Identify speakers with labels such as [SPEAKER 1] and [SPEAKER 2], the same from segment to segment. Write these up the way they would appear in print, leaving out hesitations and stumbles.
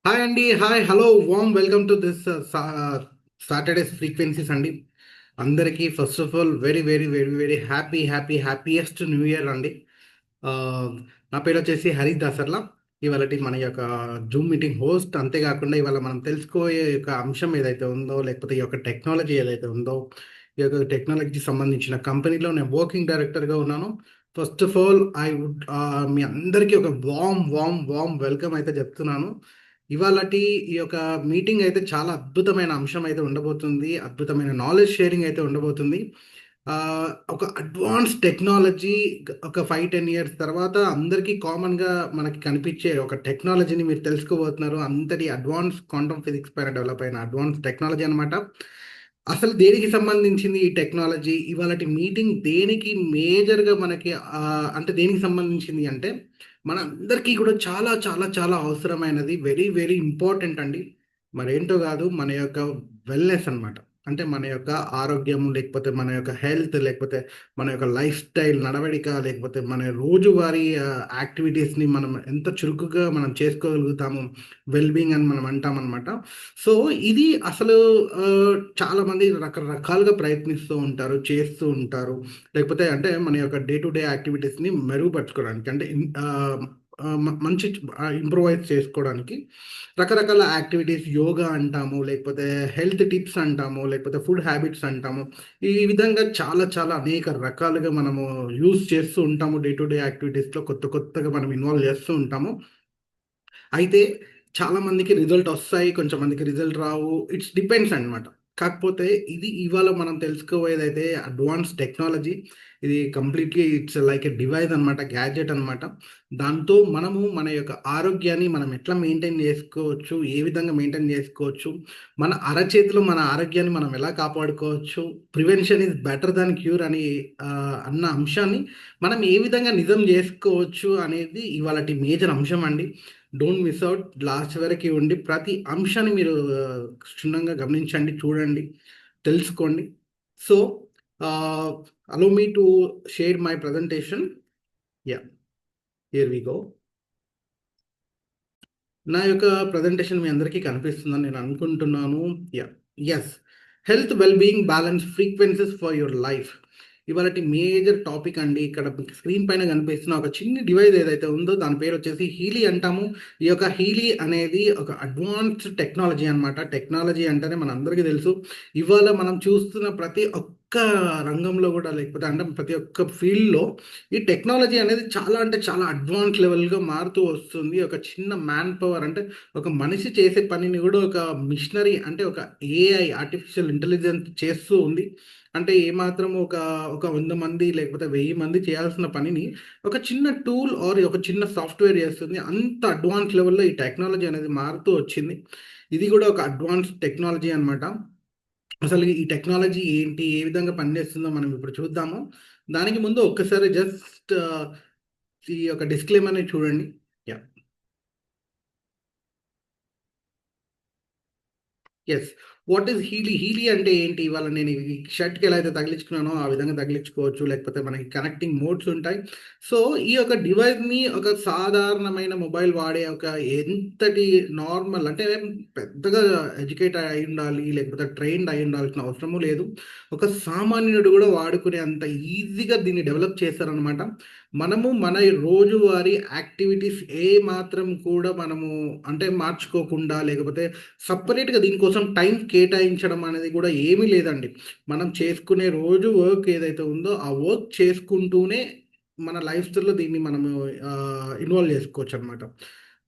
[SPEAKER 1] Hi అండి. Hi. Hello. Warm welcome to this Saturday's frequencies అండి. అందరికీ first of all very very very very happiest new year అండి. Ah, నా పేరు వచ్చేసి హరి దాసర్ల. ఇవాళటి మన యొక్క జూమ్ మీటింగ్ హోస్ట్. అంతేకాకుండా ఇవాళ మనం తెలుసుకోయే యొక్క అంశం ఏదైతే ఉందో, లేకపోతే ఈ యొక్క టెక్నాలజీ ఏదైతే ఉందో, ఈ యొక్క టెక్నాలజీకి సంబంధించిన కంపెనీలో నేను వర్కింగ్ డైరెక్టర్‌గా ఉన్నాను. First of all I would మీ అందరికీ ఒక వార్మ్ వెల్కమ్ అయితే చెప్తున్నాను. ఇవాళటి ఈ యొక్క మీటింగ్ అయితే చాలా అద్భుతమైన అంశం అయితే ఉండబోతుంది. అద్భుతమైన నాలెడ్జ్ షేరింగ్ అయితే ఉండబోతుంది. ఒక అడ్వాన్స్ టెక్నాలజీ ఒక 5, 10 ఇయర్స్ తర్వాత అందరికీ కామన్‌గా మనకి కనిపించే ఒక టెక్నాలజీని మీరు తెలుసుకోబోతున్నారు. అంతటి అడ్వాన్స్ క్వాంటమ్ ఫిజిక్స్ పైన డెవలప్ అయిన అడ్వాన్స్ టెక్నాలజీ అనమాట. అసలు దేనికి సంబంధించింది ఈ టెక్నాలజీ? ఇవాళటి మీటింగ్ దేనికి మేజర్‌గా మనకి అంటే దేనికి సంబంధించింది అంటే మనందరికీ కూడా చాలా అవసరమైనది. వెరీ వెరీ ఇంపార్టెంట్ అండి. మరేంటో కాదు, మన యొక్క వెల్‌నెస్ అన్నమాట. అంటే మన యొక్క ఆరోగ్యం, లేకపోతే మన యొక్క హెల్త్, లేకపోతే మన యొక్క లైఫ్ స్టైల్ నడవడిక, లేకపోతే మన రోజువారీ యాక్టివిటీస్‌ని మనం ఎంత చురుకుగా మనం చేసుకోగలుగుతాము. వెల్ బీయింగ్ అని మనం అంటామనమాట. సో, ఇది అసలు చాలామంది రకరకాలుగా ప్రయత్నిస్తూ ఉంటారు, చేస్తూ ఉంటారు. లేకపోతే అంటే మన యొక్క డే టు డే యాక్టివిటీస్‌ని మెరుగుపరుచుకోవడానికి అంటే మంచి ఇంప్రూవైజ్ చేసుకోవడానికి రకరకాల యాక్టివిటీస్ యోగా అంటాము, లేకపోతే హెల్త్ టిప్స్ అంటాము, లేకపోతే ఫుడ్ హ్యాబిట్స్ అంటాము. ఈ విధంగా చాలా అనేక రకాలుగా మనము యూజ్ చేస్తూ ఉంటాము. డే టు డే యాక్టివిటీస్‌లో కొత్తగా మనం ఇన్వాల్వ్ చేస్తూ ఉంటాము. అయితే చాలామందికి రిజల్ట్ ఒస్తాయి. కొంచెం మందికి రిజల్ట్ రావు. ఇట్స్ డిపెండ్స్ అనమాట. కాకపోతే ఇది ఇవాళ మనం తెలుసుకోబోయేదైతే అడ్వాన్స్ టెక్నాలజీ. ఇది completely it's like a device అనమాట. గ్యాడ్జెట్ అనమాట. దాంతో మనము మన యొక్క ఆరోగ్యాన్ని మనం ఎట్లా మెయింటైన్ చేసుకోవచ్చు? ఏ విధంగా మెయింటైన్ చేసుకోవచ్చు? మన అరచేతిలో మన ఆరోగ్యాన్ని మనం ఎలా కాపాడుకోవచ్చు? Prevention is better than cure అని అన్న అంశాన్ని మనం ఏ విధంగా నిజం జేసుకోవచ్చు అనేది ఇవాళటి మేజర్ అంశం అండి. Don't miss out. లాస్ట్ వరకి ఉండి ప్రతి అంశాన్ని మీరు క్షుణ్ణంగా గమనించండి, చూడండి, తెలుసుకోండి. So, ah, allow me to share my presentation. Yeah! Here we go. నా యొక్క ప్రజెంటేషన్ మీ అందరికీ కనిపిస్తుందని నేను అనుకుంటున్నాను. Yeah! Yes. Health, well being, balance, frequencies for your life. ఇవాళటి మేజర్ టాపిక్ అండి. ఇక్కడ మీకు స్క్రీన్ పైన కనిపిస్తున్న ఒక చిన్ని డివైస్ ఏదైతే ఉందో దాని పేరొచ్చేసి హీలీ అంటాము. ఈ యొక్క హీలీ అనేది ఒక అడ్వాన్స్డ్ టెక్నాలజీ అనమాట. టెక్నాలజీ అంటేనే మనందరికీ తెలుసు. ఇవాళ మనం చూస్తున్న ప్రతి ఒక్క రంగంలో గూడా, లేకపోతే అంటే ప్రతి ఒక్క ఫీల్డ్‌లో ఈ టెక్నాలజీ అనేది చాలా అంటే చాలా అడ్వాన్స్ లెవెల్‌గా మారుతూ వస్తుంది. ఒక చిన్న మ్యాన్ పవర్ అంటే ఒక మనిషి చేసే పనిని గూడా ఒక మిషనరీ అంటే ఒక ఏఐ ఆర్టిఫిషియల్ ఇంటెలిజెన్స్ చేస్తూ ఉంది. అంటే ఏమాత్రం ఒక 100 మంది లేకపోతే 1000 మంది చేయాల్సిన పనిని ఒక చిన్న టూల్ ఆర్ ఒక చిన్న సాఫ్ట్‌వేర్ చేస్తుంది. అంత అడ్వాన్స్ లెవెల్‌లో ఈ టెక్నాలజీ అనేది మారుతూ వచ్చింది. ఇది గూడా ఒక అడ్వాన్స్ టెక్నాలజీ అనమాట. అసలు ఈ టెక్నాలజీ ఏంటి? ఏ విధంగా పనిచేస్తుందో మనం ఇప్పుడు చూద్దాము. దానికి ముందు ఒక్కసారి జస్ట్ ఈ యొక్క డిస్క్లైమర్‌ని చూడండి. Yeah! Yes. What is Healy? Healy అంటే ఏంటి? ఇవాళ నేను ఈ షర్ట్‌కి ఎలా అయితే తగిలించుకున్నానో ఆ విధంగా తగిలించుకోవచ్చు. లేకపోతే మనకి కనెక్టింగ్ మోడ్స్ ఉంటాయి. సో, ఈ యొక్క డివైస్‌ని ఒక సాధారణమైన మొబైల్ వాడే ఒక ఎంతటి నార్మల్ అంటే పెద్దగా ఎడ్యుకేట్ అయ్యుండాలి, లేకపోతే ట్రైన్డ్ అయ్యుండాల్సిన అవసరము లేదు. ఒక సామాన్యుడు గూడా వాడుకునే అంత ఈజీగా దీన్ని డెవలప్ చేశారనమాట. మనము మన రోజువారీ యాక్టివిటీస్ ఏ మాత్రం కూడా మనము అంటే మార్చుకోకుండా, లేకపోతే సెపరేట్‌గా దీనికోసం టైం కేటాయించడం అనేది కూడా ఏమీ లేదండి. మనం చేసుకునే రోజు వర్క్ ఏదైతే ఉందో, ఆ వర్క్ చేసుకుంటూనే మన లైఫ్ స్టైల్‌లో దీన్ని మనము ఇన్వాల్వ్ చేసుకోవచ్చనమాట.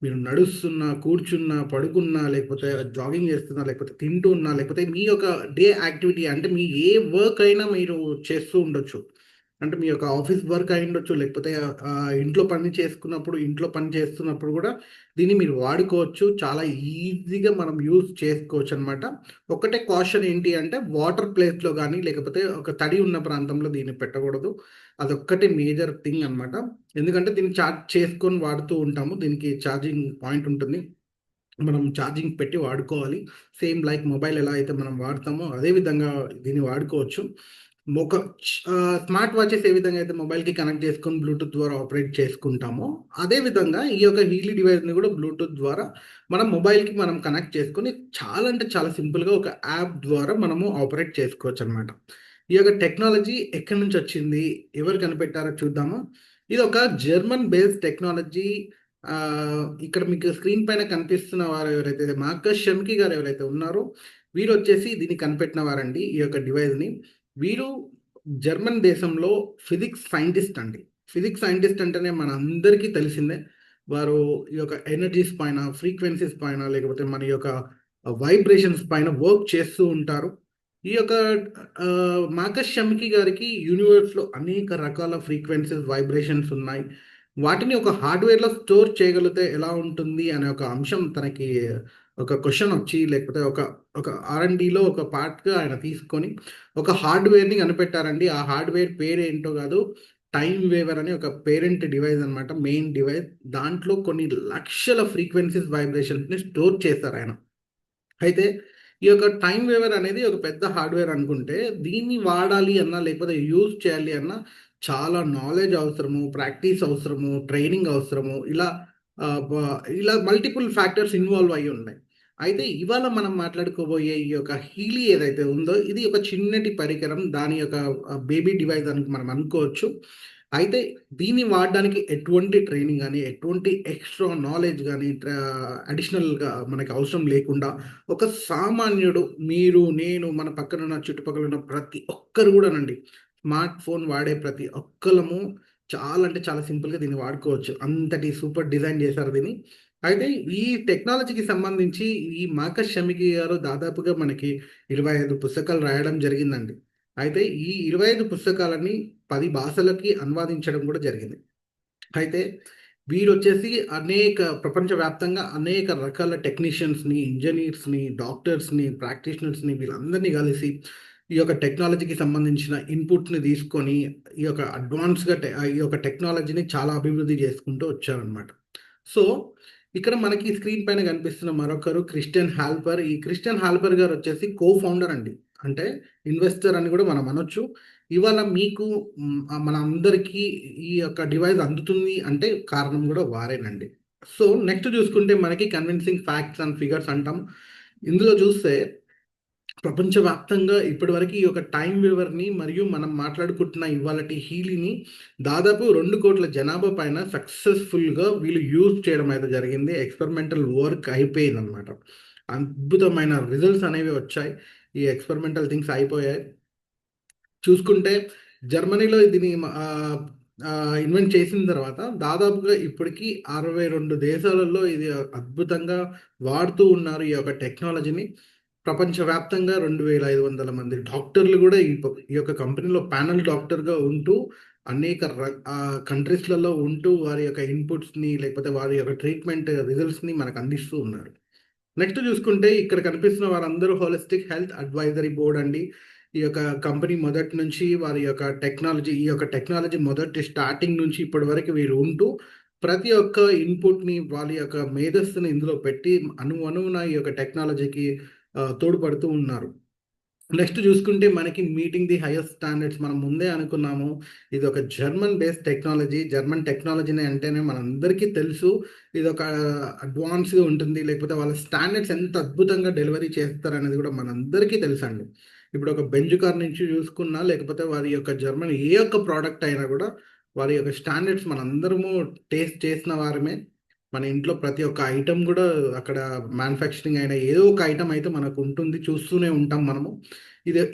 [SPEAKER 1] మీరు నడుస్తున్నా, కూర్చున్నా, పడుకున్నా, లేకపోతే జాగింగ్ చేస్తున్నా, లేకపోతే తింటూ ఉన్నా, లేకపోతే మీ యొక్క డే యాక్టివిటీ అంటే మీ ఏ వర్క్ అయినా మీరు చేస్తూ ఉండొచ్చు. అంటే మీ యొక్క ఆఫీస్ వర్క్ అయ్యుండొచ్చు, లేకపోతే ఇంట్లో పని చేసుకున్నప్పుడు, ఇంట్లో పని చేస్తున్నప్పుడు గూడా దీన్ని మీరు వాడుకోవచ్చు. చాలా ఈజీగా మనం యూజ్ చేసుకోవచ్చనమాట. ఒక్కటే కాషన్ ఏంటి అంటే వాటర్ ప్లేస్‌లో గానీ, లేకపోతే ఒక తడి ఉన్న ప్రాంతంలో దీన్ని పెట్టకూడదు. అదొక్కటే మేజర్ థింగ్ అనమాట. ఎందుకంటే దీన్ని చార్జ్ చేసుకొని వాడుతూ ఉంటాము. దీనికి ఛార్జింగ్ పాయింట్ ఉంటుంది. మనం ఛార్జింగ్ పెట్టి వాడుకోవాలి. సేమ్ లైక్ మొబైల్ ఎలా అయితే మనం వాడతామో అదే విధంగా దీన్ని వాడుకోవచ్చు. ఒక స్మార్ట్ వాచెస్ ఏ విధంగా అయితే మొబైల్కి కనెక్ట్ చేసుకొని బ్లూటూత్ ద్వారా ఆపరేట్ చేసుకుంటామో, అదే విధంగా ఈ యొక్క హీలీ డివైస్ని కూడా బ్లూటూత్ ద్వారా మనం మొబైల్కి మనం కనెక్ట్ చేసుకొని చాలా అంటే చాలా సింపుల్గా ఒక యాప్ ద్వారా మనము ఆపరేట్ చేసుకోవచ్చు అనమాట. ఈ యొక్క టెక్నాలజీ ఎక్కడి నుంచి వచ్చింది, ఎవరు కనిపెట్టారో చూద్దాము. ఇది ఒక జర్మన్ బేస్డ్ టెక్నాలజీ. ఇక్కడ మీకు స్క్రీన్ పైన కనిపిస్తున్న వారు ఎవరైతే మార్కస్ షెమ్కి గారు ఎవరైతే ఉన్నారో, వీరు వచ్చేసి దీన్ని కనిపెట్టిన వారండి ఈ యొక్క డివైస్ని. వీరు జర్మన్ దేశంలో ఫిజిక్స్ సైంటిస్ట్ అండి. ఫిజిక్స్ సైంటిస్ట్ అంటేనే మన అందరికీ తెలిసిందే. వారు ఈ యొక్క ఎనర్జీస్ పైన, ఫ్రీక్వెన్సీస్ పైన, లేకపోతే మన యొక్క వైబ్రేషన్స్ పైన వర్క్ చేస్తూ ఉంటారు. ఈ యొక్క మార్కస్ షమ్కి గారికి యూనివర్స్లో అనేక రకాల ఫ్రీక్వెన్సీస్, వైబ్రేషన్స్ ఉన్నాయి. వాటిని ఒక హార్డ్వేర్లో స్టోర్ చేయగలిగితే ఎలా ఉంటుంది అనే ఒక అంశం తనకి ఒక క్వశ్చన్ వచ్చి, లేకపోతే ఒక ఒక R&Dలో ఒక పార్ట్గా ఆయన తీసుకొని ఒక హార్డ్వేర్ని కనిపెట్టారండి. ఆ హార్డ్వేర్ పేరు ఏంటో కాదు, టైమ్ వేవర్ అని ఒక పేరెంట్ డివైస్ అనమాట, మెయిన్ డివైస్. దాంట్లో కొన్ని లక్షల ఫ్రీక్వెన్సీస్, వైబ్రేషన్స్ని స్టోర్ చేశారు ఆయన. అయితే ఈ యొక్క టైమ్ వేవర్ అనేది ఒక పెద్ద హార్డ్వేర్ అనుకుంటే, దీన్ని వాడాలి అన్నా లేకపోతే యూజ్ చేయాలి అన్నా చాలా నాలెడ్జ్ అవసరము, ప్రాక్టీస్ అవసరము, ట్రైనింగ్ అవసరము. ఇలా మల్టిపుల్ ఫ్యాక్టర్స్ ఇన్వాల్వ్ అయ్యి ఉన్నాయి. అయితే ఇవాళ మనం మాట్లాడుకోబోయే ఈ యొక్క హీలీ ఏదైతే ఉందో, ఇది ఒక చిన్నటి పరికరం. దాని యొక్క బేబీ డివైస్ అని మనం అనుకోవచ్చు. అయితే దీన్ని వాడడానికి ఎటువంటి ట్రైనింగ్ గానీ, ఎటువంటి ఎక్స్‌ట్రా నాలెడ్జ్ గానీ, అడిషనల్‌గా మనకి అవసరం లేకుండా, ఒక సామాన్యుడు, మీరు, నేను, మన పక్కనున్న చుట్టుపక్కల ఉన్న ప్రతి ఒక్కరు గూడానండి, స్మార్ట్ ఫోన్ వాడే ప్రతి ఒక్కళ్ళము చాలా అంటే చాలా సింపుల్‌గా దీన్ని వాడుకోవచ్చు. అంతటి సూపర్ డిజైన్ చేశారు దీన్ని. అయితే ఈ టెక్నాలజీకి సంబంధించి ఈ మార్కస్ షమికి గారు దాదాపుగా మనకి 25 పుస్తకాలు రాయడం జరిగిందండి. అయితే ఈ 25 పుస్తకాలని 10 భాషలకి అనువాదించడం కూడా జరిగింది. అయితే వీరొచ్చేసి ప్రపంచవ్యాప్తంగా అనేక రకాల టెక్నీషియన్స్‌ని, ఇంజినీర్స్‌ని, డాక్టర్స్‌ని, ప్రాక్టీషనర్స్‌ని వీళ్ళందరినీ కలిసి ఈ యొక్క టెక్నాలజీకి సంబంధించిన ఇన్‌పుట్‌ని తీసుకొని ఈ యొక్క ఈ యొక్క టెక్నాలజీని చాలా అభివృద్ధి చేసుకుంటూ వచ్చారనమాట. సో, ఇక్కడ మనకి స్క్రీన్ పైన కనిపిస్తున్న మరొకరు క్రిస్టియన్ హాల్పర్. ఈ క్రిస్టియన్ హాల్పర్ గారొచ్చేసి ఫౌండర్ అండి. అంటే ఇన్వెస్టర్ అని కూడా మనం అనొచ్చు. ఇవాళ మీకు మన అందరికీ ఈ యొక్క డివైస్ అందుతుంది అంటే కారణం కూడా వారేనండి. సో, నెక్స్ట్ చూసుకుంటే మనకి కన్విన్సింగ్ ఫ్యాక్ట్స్ అండ్ ఫిగర్స్ అంటాం. ఇందులో చూస్తే ప్రపంచవ్యాప్తంగా ఇప్పటివరకు ఈ యొక్క టైమ్ వేవర్‌ని మరియు మనం మాట్లాడుకుంటున్న ఇవాళటి హీలీని దాదాపు 2,00,00,000 జనాభా పైన సక్సెస్‌ఫుల్‌గా వీళ్ళు యూజ్ చేయడం అయితే జరిగింది. ఎక్స్‌పెరిమెంటల్ వర్క్ అయిపోయిందనమాట. అద్భుతమైన రిజల్ట్స్ అనేవి వచ్చాయి. ఈ ఎక్స్‌పెరిమెంటల్ థింగ్స్ అయిపోయాయి. చూసుకుంటే జర్మనీలో దీన్ని ఇన్వెంట్ చేసిన తర్వాత దాదాపుగా ఇప్పటికి 62 దేశాలలో ఇది అద్భుతంగా వాడుతూ ఉన్నారు ఈ యొక్క టెక్నాలజీని. ప్రపంచవ్యాప్తంగా 2,500 మంది డాక్టర్లు కూడా ఈ యొక్క కంపెనీలో ప్యానెల్ డాక్టర్‌గా ఉంటూ అనేక కంట్రీస్‌లలో ఉంటూ వారి యొక్క ఇన్‌పుట్స్‌ని, లేకపోతే వారి యొక్క ట్రీట్మెంట్ రిజల్ట్స్‌ని మనకు అందిస్తూ ఉన్నారు. నెక్స్ట్ చూసుకుంటే ఇక్కడ కనిపిస్తున్న వారందరూ హోలిస్టిక్ హెల్త్ అడ్వైజరీ బోర్డ్ అండి. ఈ యొక్క కంపెనీ మొదటి నుంచి వారి యొక్క ఈ యొక్క టెక్నాలజీ మొదటి స్టార్టింగ్ నుంచి ఇప్పటి వరకు వీరు ఉంటూ ప్రతి ఒక్క ఇన్పుట్‌ని వాళ్ళ యొక్క మేధస్సుని ఇందులో పెట్టి అణువణువున ఈ యొక్క టెక్నాలజీకి తోడ్పడుతూ ఉన్నారు. నెక్స్ట్ చూసుకుంటే మనకి మీటింగ్ ది హైయెస్ట్ స్టాండర్డ్స్ మనం ముందే అనుకున్నాము. ఇది ఒక జర్మన్ బేస్డ్ టెక్నాలజీ. జర్మన్ టెక్నాలజీని అంటేనే మనందరికీ తెలుసు. ఇదొక అడ్వాన్స్‌గా ఉంటుంది. లేకపోతే వాళ్ళ స్టాండర్డ్స్ ఎంత అద్భుతంగా డెలివరీ చేస్తారనేది కూడా మనందరికీ తెలుసండి. ఇప్పుడు ఒక బెంజ్ కార్ నుంచి చూసుకున్నా, లేకపోతే వారి యొక్క జర్మన్ ఏ ఒక్క ప్రోడక్ట్ అయినా కూడా వారి యొక్క స్టాండర్డ్స్ మనందరము టేస్ట్ చేసిన వారమే. మన ఇంట్లో ప్రతి ఒక్క ఐటెమ్ కూడా అక్కడ మ్యానుఫ్యాక్చరింగ్ అయిన ఏదో ఒక ఐటెమ్ అయితే మనకు ఉంటుంది. చూస్తూనే ఉంటాం మనము.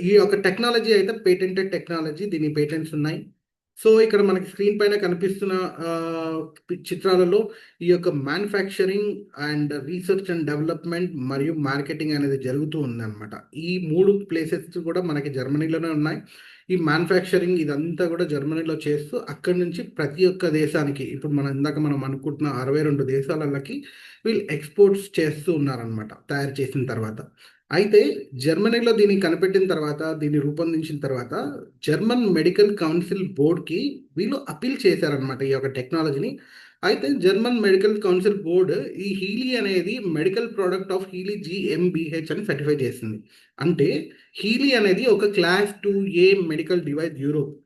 [SPEAKER 1] ఈ యొక్క టెక్నాలజీ అయితే పేటెంటెడ్ టెక్నాలజీ. దీని పేటెంట్స్ ఉన్నాయి. సో, ఇక్కడ మనకి స్క్రీన్ పైన కనిపిస్తున్న చిత్రాలలో ఈ యొక్క manufacturing and research and development మరియు మార్కెటింగ్ అనేది జరుగుతూ ఉందన్నమాట. ఈ 3 ప్లేసెస్ కూడా మనకి జర్మనీలోనే ఉన్నాయి. ఈ మ్యానుఫ్యాక్చరింగ్ ఇదంతా కూడా జర్మనీలో చేస్తూ అక్కడి నుంచి ప్రతి ఒక్క దేశానికి, ఇప్పుడు మనం అనుకుంటున్న 62 దేశాలకి వీళ్ళు ఎక్స్‌పోర్ట్స్ చేస్తూ ఉన్నారనమాట తయారు చేసిన తర్వాత. అయితే జర్మనీలో దీన్ని కనిపెట్టిన తర్వాత, దీన్ని రూపొందించిన తర్వాత జర్మన్ మెడికల్ కౌన్సిల్ బోర్డ్‌కి వీళ్ళు అప్పీల్ చేశారనమాట ఈ యొక్క టెక్నాలజీని. అయితే జర్మన్ మెడికల్ కౌన్సిల్ బోర్డు ఈ హీలీ అనేది మెడికల్ ప్రోడక్ట్ ఆఫ్ హీలీ జిఎంబిహెచ్ అని సర్టిఫై చేసింది. అంటే హీలీ అనేది ఒక class 2A medical device.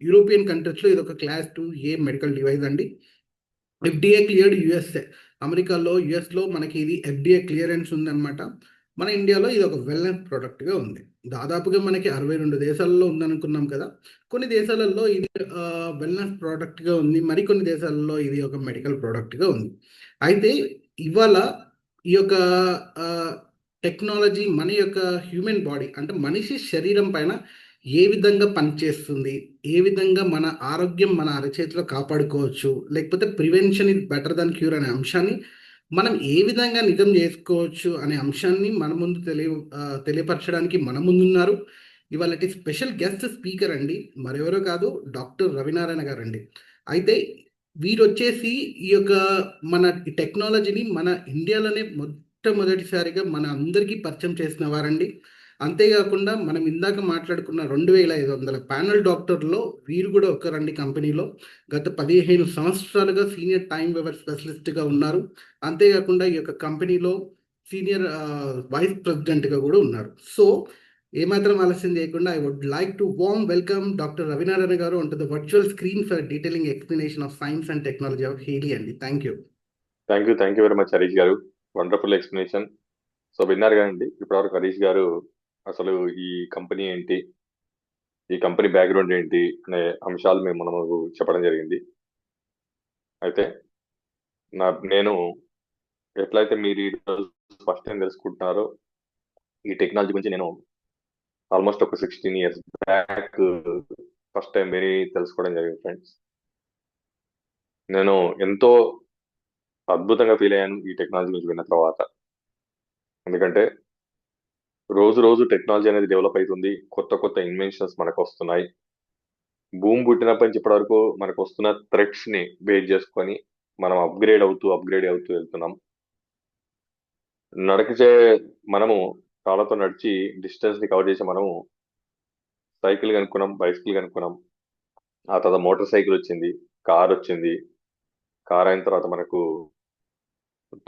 [SPEAKER 1] European కంట్రీస్లో ఇది ఒక క్లాస్ 2A మెడికల్ డివైస్ అండి. FDA cleared USA. అమెరికాలో, యుఎస్లో మనకి ఇది ఎఫ్డిఏ క్లియరెన్స్ ఉందన్నమాట. మన ఇండియాలో ఇది ఒక వెల్నెస్ ప్రోడక్ట్గా ఉంది. దాదాపుగా మనకి 62 దేశాలలో ఉందనుకున్నాం కదా. కొన్ని దేశాలలో ఇది వెల్నెస్ ప్రోడక్ట్గా ఉంది, మరికొన్ని దేశాలలో ఇది ఒక మెడికల్ ప్రోడక్ట్గా ఉంది. అయితే ఇవాళ ఈ యొక్క టెక్నాలజీ మన యొక్క హ్యూమన్ బాడీ అంటే మనిషి శరీరం పైన ఏ విధంగా పనిచేస్తుంది, ఏ విధంగా మన ఆరోగ్యం మన అరచేతిలో కాపాడుకోవచ్చు, లేకపోతే prevention is better than cure అనే అంశాన్ని మనం ఏ విధంగా నిజం చేసుకోవచ్చు అనే అంశాన్ని మన ముందు తెలియపరచడానికి మన ముందున్నారు ఇవాళ స్పెషల్ గెస్ట్ స్పీకర్ అండి, మరెవరో కాదు, డాక్టర్ రవినారాయణ గారు అండి. అయితే వీరు వచ్చేసి ఈ యొక్క మన టెక్నాలజీని మన ఇండియాలోనే మొట్టమొదటిసారిగా మన అందరికీ పరిచయం చేసిన వారండి. అంతేకాకుండా మనం ఇందాక మాట్లాడుకున్న 2500 ప్యానల్ డాక్టర్లో వీరు కూడా ఒకరండి. కంపెనీలో గత 15 సంవత్సరాలుగా సీనియర్ టైం వేవర్ స్పెషలిస్ట్గా ఉన్నారు. అంతేకాకుండా ఈ యొక్క కంపెనీలో సీనియర్ వైస్ ప్రెసిడెంట్గా కూడా ఉన్నారు. సో ఏమాత్రం ఆలస్యం చేయకుండా I would like to warm welcome doctor Ravinarayana garu on to the virtual screen for detailing explanation of science and technology of Healy అండి. Thank you.
[SPEAKER 2] Thank you very much Harish garu. Wonderful explanation. So విన్నారు కదండి ఇప్పటివరకు హరీష్ గారు అసలు ఈ కంపెనీ ఏంటి, ఈ company background ఏంటి అనే అంశాలు మనకు చెప్పడం జరిగింది. అయితే నేను ఎట్లయితే మీరు ఈ రోజు ఫస్ట్ టైం తెలుసుకుంటున్నారో ఈ టెక్నాలజీ గురించి నేను ఆల్మోస్ట్ ఒక 16 years back first time very తెలుసుకోవడం జరిగింది ఫ్రెండ్స్. నేను ఎంతో అద్భుతంగా ఫీల్ అయ్యాను ఈ టెక్నాలజీ గురించి విన్న తర్వాత. ఎందుకంటే రోజు రోజు టెక్నాలజీ అనేది డెవలప్ అవుతుంది, కొత్త కొత్త ఇన్వెన్షన్స్ మనకు వస్తున్నాయి. భూమి పుట్టినప్పటి నుంచి ఇప్పటి వరకు మనకు వస్తున్న థ్రెట్స్ ని బేస్ చేసుకొని మనం అప్గ్రేడ్ అవుతూ వెళ్తున్నాం. నడిచే మనము కాళ్ళతో నడిచి డిస్టెన్స్ ని కవర్ చేసి మనము సైకిల్ కనుక్కున్నాం, బైసికల్ కనుక్కున్నాం. ఆ తర్వాత మోటార్ సైకిల్ వచ్చింది, కార్ వచ్చింది. కార్ అయిన తర్వాత మనకు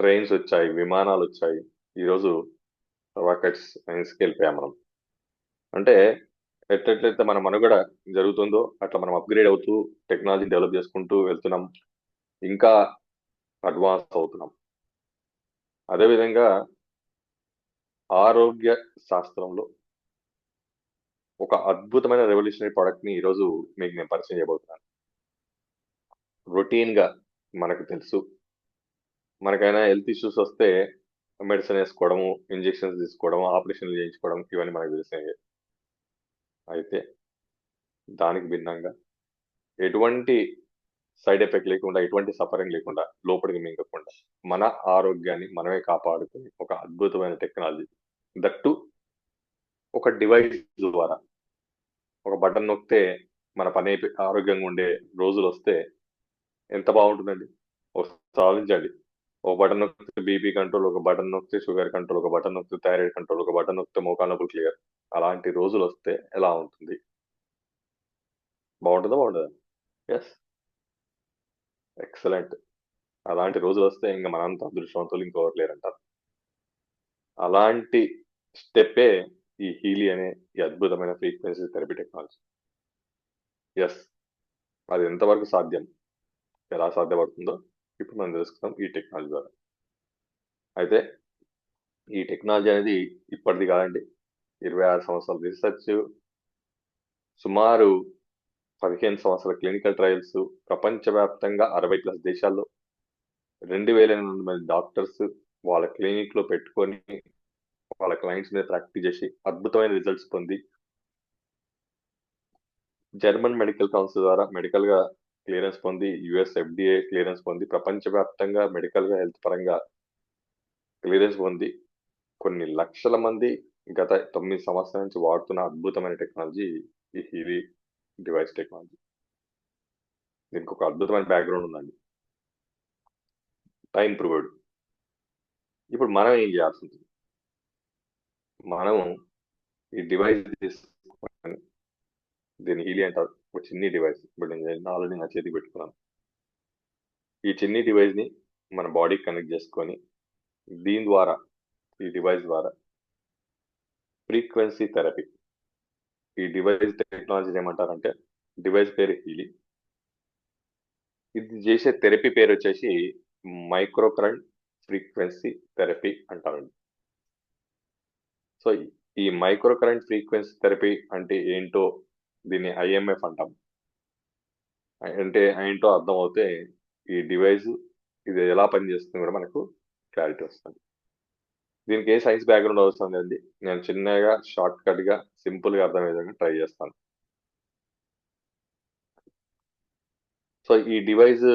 [SPEAKER 2] ట్రైన్స్ వచ్చాయి, విమానాలు వచ్చాయి. ఈరోజు రాకెట్స్ సైన్స్కి వెళ్ళిపోయాం మనం. అంటే ఎట్లయితే మన మనుగడ జరుగుతుందో అట్లా మనం అప్గ్రేడ్ అవుతూ టెక్నాలజీ డెవలప్ చేసుకుంటూ వెళ్తున్నాం, ఇంకా అడ్వాన్స్ అవుతున్నాం. అదేవిధంగా ఆరోగ్య శాస్త్రంలో ఒక అద్భుతమైన రెవల్యూషనరీ ప్రోడక్ట్ ని ఈరోజు మీకు నేను పరిచయం చేయబోతున్నాను. రొటీన్ గా మనకు తెలుసు, మనకైనా హెల్త్ ఇష్యూస్ వస్తే మెడిసిన్ వేసుకోవడము, ఇంజెక్షన్స్ తీసుకోవడం, ఆపరేషన్లు చేయించుకోవడం, ఇవన్నీ మనకు తెలిసినవి. అయితే దానికి భిన్నంగా ఎటువంటి సైడ్ ఎఫెక్ట్ లేకుండా, ఎటువంటి సఫరింగ్ లేకుండా, లోపలికి మింగకుండా మన ఆరోగ్యాన్ని మనమే కాపాడుకుని ఒక అద్భుతమైన టెక్నాలజీ, దట్టు ఒక డివైస్ ద్వారా. ఒక బటన్ నొక్కితే మన పని ఆరోగ్యంగా ఉండే రోజులు వస్తే ఎంత బాగుంటుందండి. ఒకసారి ఆలోచించండి. ఒక బటన్ నొక్కితే బీపీ కంట్రోల్, ఒక బటన్ నొక్కితే షుగర్ కంట్రోల్, ఒక బటన్ నొక్కితే థైరాయిడ్ కంట్రోల్, ఒక బటన్ నొక్కితే మోకాళ్ళ నొప్పులు క్లియర్. అలాంటి రోజులు వస్తే ఎలా ఉంటుంది? బాగుంటుందా బాగుంటుందా? Yes, excellent. అలాంటి రోజులు వస్తే ఇంకా మనంత అదృష్టవంతులు ఇంకోవరు లేరంటారు. అలాంటి స్టెప్పే ఈ హీలీ అనే ఈ అద్భుతమైన ఫ్రీక్వెన్సీ థెరపీ టెక్నాలజీ. ఎస్, అది ఎంతవరకు సాధ్యం, ఎలా సాధ్యపడుతుందో ఇప్పుడు మనం తెలుసుకుందాం ఈ టెక్నాలజీ ద్వారా. అయితే ఈ టెక్నాలజీ అనేది ఇప్పటిది కాదండి, 26 సంవత్సరాల రీసెర్చ్, సుమారు 15 సంవత్సరాల క్లినికల్ ట్రయల్స్, ప్రపంచవ్యాప్తంగా 60+ దేశాల్లో 2800 మంది డాక్టర్స్ వాళ్ళ క్లినిక్ లో పెట్టుకొని వాళ్ళ క్లయింట్స్ మీద ప్రాక్టీస్ చేసి అద్భుతమైన రిజల్ట్స్ పొంది జర్మన్ మెడికల్ కౌన్సిల్ ద్వారా మెడికల్ గా క్లియరెన్స్ పొంది, యుఎస్ ఎఫ్డిఏ క్లియరెన్స్ పొంది, ప్రపంచవ్యాప్తంగా మెడికల్ గా హెల్త్ పరంగా క్లియరెన్స్ పొంది కొన్ని లక్షల మంది గత 9 సంవత్సరాల నుంచి వాడుతున్న అద్భుతమైన టెక్నాలజీ ఈ హీలీ డివైస్ టెక్నాలజీ. దీనికి ఒక అద్భుతమైన బ్యాక్గ్రౌండ్ ఉందండి, టైం ప్రూవ్డ్. ఇప్పుడు మనం ఏం చేయాల్సి ఉంటుంది? మనం ఈ డివైస్ తీసుకొని, దీన్ని హీలీ అంటారు, ఒక చిన్ని డివైస్. ఇప్పుడు నేను ఆల్రెడీ నా చేతికి పెట్టుకున్నాను. ఈ చిన్ని డివైస్ ని మన బాడీకి కనెక్ట్ చేసుకొని దీని ద్వారా, ఈ డివైస్ ద్వారా ఫ్రీక్వెన్సీ థెరపీ, ఈ డివైస్ టెక్నాలజీ ఏమంటారంటే, డివైస్ పేరు హీలి, ఇది చేసే థెరపీ పేరు వచ్చేసి మైక్రో కరెంట్ ఫ్రీక్వెన్సీ థెరపీ అంటారండి. సో ఈ మైక్రో కరెంట్ ఫ్రీక్వెన్సీ థెరపీ అంటే ఏంటో, దీన్ని ఐఎంఎఫ్ అంటాం. అంటే ఏంటో అర్థం అవుతే ఈ డివైస్ ఇది ఎలా పనిచేస్తుంది కూడా మనకు క్లారిటీ వస్తుంది. దీనికి ఏ సైన్స్ బ్యాక్గ్రౌండ్ అవసరం లేదండి. నేను చిన్నగా షార్ట్ కట్ గా సింపుల్ గా అర్థమయ్యే విధంగా ట్రై చేస్తాను. సో ఈ డివైస్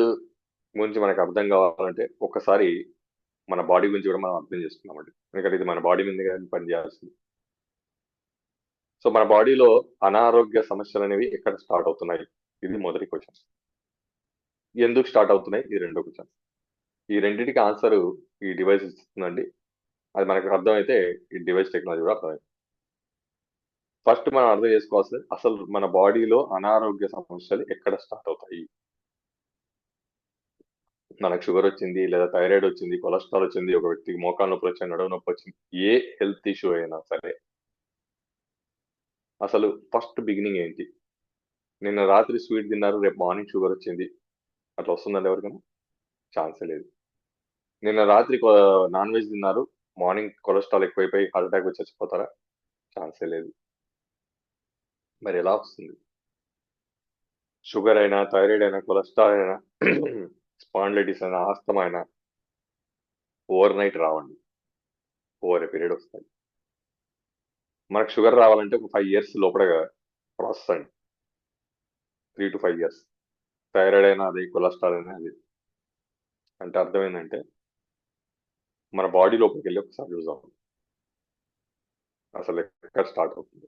[SPEAKER 2] గురించి మనకు అర్థం కావాలంటే ఒక్కసారి మన బాడీ గురించి కూడా మనం అర్థం చేసుకున్నామండి. ఎందుకంటే ఇది మన బాడీ మీద కానీ పనిచేయాల్సింది. సో మన బాడీలో అనారోగ్య సమస్యలు అనేవి ఎక్కడ స్టార్ట్ అవుతున్నాయి, ఇది మొదటి క్వశ్చన్. ఎందుకు స్టార్ట్ అవుతున్నాయి, ఇది రెండో క్వశ్చన్. ఈ రెండింటికి ఆన్సర్ ఈ డివైస్ ఇస్తుందండి. అది మనకు అర్థమైతే ఈ డివైస్ టెక్నాలజీ కూడా అర్థమైంది. ఫస్ట్ మనం అర్థం చేసుకోవాల్సింది అసలు మన బాడీలో అనారోగ్య సమస్యలు ఎక్కడ స్టార్ట్ అవుతాయి. మనకు షుగర్ వచ్చింది, లేదా థైరాయిడ్ వచ్చింది, కొలెస్ట్రాల్ వచ్చింది, ఒక వ్యక్తికి మోకాలు నొప్పి వచ్చింది, నడుము నొప్పి వచ్చింది, ఏ హెల్త్ ఇష్యూ అయినా సరే అసలు ఫస్ట్ బిగినింగ్ ఏంటి? నిన్న రాత్రి స్వీట్ తిన్నారు, రేపు మార్నింగ్ షుగర్ వచ్చింది, అట్లా వస్తుందండి ఎవరికైనా? ఛాన్సే లేదు. నిన్న రాత్రి నాన్ వెజ్ తిన్నారు, మార్నింగ్ కొలెస్ట్రాల్ ఎక్కువైపోయి హార్ట్ అటాక్ వచ్చి చచ్చిపోతారా? ఛాన్సే లేదు. మరి ఎలా వస్తుంది? షుగర్ అయినా, థైరాయిడ్ అయినా, కొలెస్ట్రాల్ అయినా, స్పాండిలైటిస్ అయినా, ఆస్తమా అయినా ఓవర్ నైట్ రావండి, ఓవర్ ఏ పీరియడ్ వస్తాయి. మనకు షుగర్ రావాలంటే ఒక 5 ఇయర్స్ లోపల ప్రాసెస్ అండి, 3 to 5 ఇయర్స్. థైరాయిడ్ అయినా అది, కొలెస్ట్రాల్ అయినా అది. అంటే అర్థం ఏంటంటే మన బాడీ లోపలికి వెళ్ళి ఒకసారి చూద్దాం అసలు ఎక్కడ స్టార్ట్ అవుతుంది.